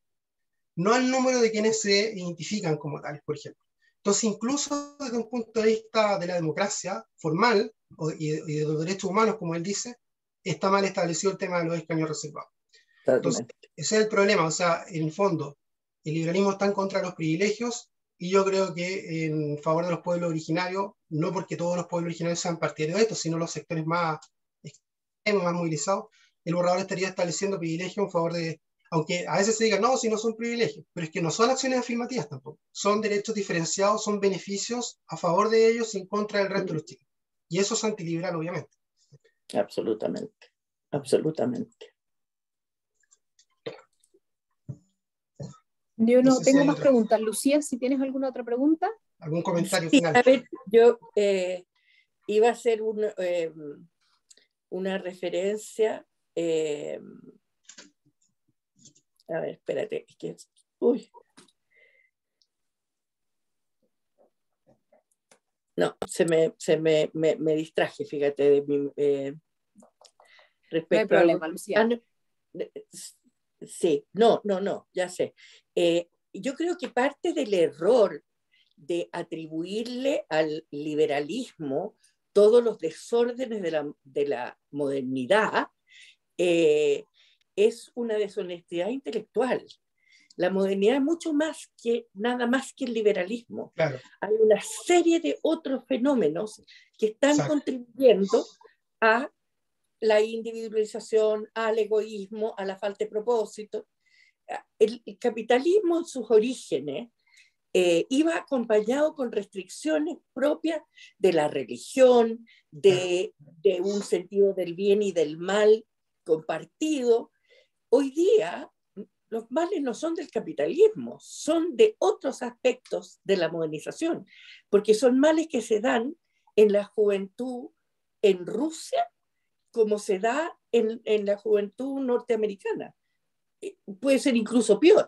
no al número de quienes se identifican como tales, por ejemplo. Entonces, incluso desde un punto de vista de la democracia formal y de los derechos humanos, como él dice, está mal establecido el tema de los escaños reservados. Entonces, ese es el problema, o sea, en el fondo, el liberalismo está en contra de los privilegios y yo creo que en favor de los pueblos originarios, no porque todos los pueblos originarios sean partidarios de esto, sino los sectores más extremos, más movilizados, el borrador estaría estableciendo privilegios en favor de Aunque a veces se diga, no, si no son privilegios, pero es que no son acciones afirmativas tampoco. Son derechos diferenciados, son beneficios a favor de ellos y en contra del resto de los chicos. Y eso es antiliberal, obviamente. Absolutamente, absolutamente. Yo no tengo más preguntas. Lucía, si tienes alguna otra pregunta. ¿Algún comentario sí, final? A ver, yo iba a hacer una referencia. A ver, espérate. Es que, uy. No, se me distraje, fíjate, de mi, respecto no hay problema, a... Lucía. Sí, no, ya sé. Yo creo que parte del error de atribuirle al liberalismo todos los desórdenes de la modernidad es una deshonestidad intelectual. La modernidad es mucho más que nada más que el liberalismo. Claro. Hay una serie de otros fenómenos que están Exacto. contribuyendo a la individualización, al egoísmo, a la falta de propósito. El capitalismo en sus orígenes iba acompañado con restricciones propias de la religión, de un sentido del bien y del mal compartido. Hoy día los males no son del capitalismo, son de otros aspectos de la modernización, porque son males que se dan en la juventud en Rusia como se da en la juventud norteamericana. Puede ser incluso peor.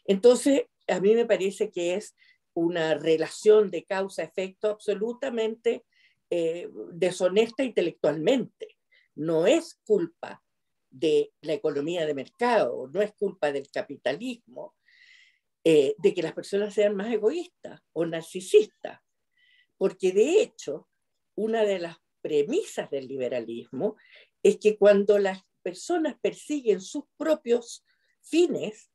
Entonces, a mí me parece que es una relación de causa-efecto absolutamente deshonesta intelectualmente. No es culpa de la economía de mercado, no es culpa del capitalismo, de que las personas sean más egoístas o narcisistas, porque de hecho, una de las premisas del liberalismo es que cuando las personas persiguen sus propios fines,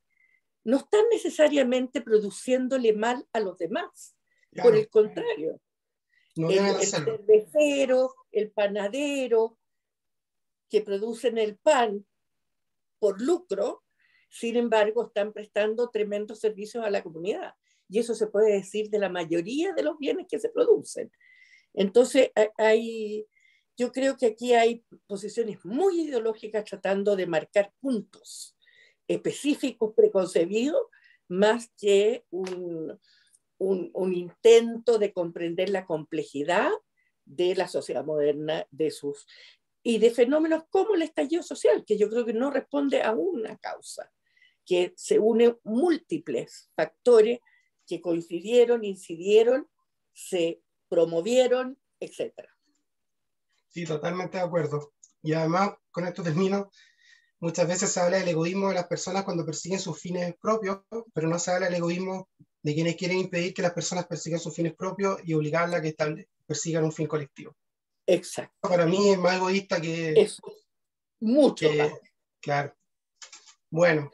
no están necesariamente produciéndole mal a los demás. Claro. Por el contrario, no el cervecero, el panadero, que producen el pan por lucro, sin embargo, están prestando tremendos servicios a la comunidad. Y eso se puede decir de la mayoría de los bienes que se producen. Entonces, yo creo que aquí hay posiciones muy ideológicas tratando de marcar puntos específicos, preconcebidos, más que un intento de comprender la complejidad de la sociedad moderna y de fenómenos como el estallido social, que yo creo que no responde a una causa, que se unen múltiples factores que coincidieron, incidieron, se promovieron, etc. Sí, totalmente de acuerdo. Y además, con esto termino, muchas veces se habla del egoísmo de las personas cuando persiguen sus fines propios, pero no se habla del egoísmo de quienes quieren impedir que las personas persigan sus fines propios y obligarlas a que persigan un fin colectivo. Exacto. Para mí es más egoísta que... Eso, mucho más. Claro. Bueno.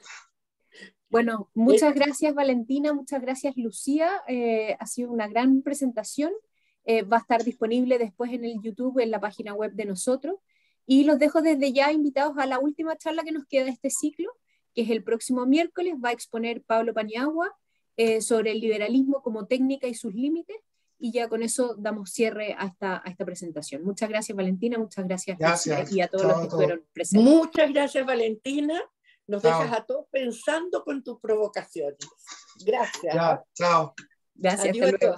Bueno, muchas gracias Valentina, muchas gracias Lucía, ha sido una gran presentación, va a estar disponible después en el YouTube, en la página web de nosotros, y los dejo desde ya invitados a la última charla que nos queda de este ciclo, que es el próximo miércoles, va a exponer Pablo Paniagua sobre el liberalismo como técnica y sus límites, y ya con eso damos cierre a esta presentación. Muchas gracias Valentina, muchas gracias Lucía, y a todos los que estuvieron presentes. Muchas gracias Valentina. Nos dejas a todos pensando con tus provocaciones. Gracias. Ya, chao. Gracias, Adiós. Hasta luego.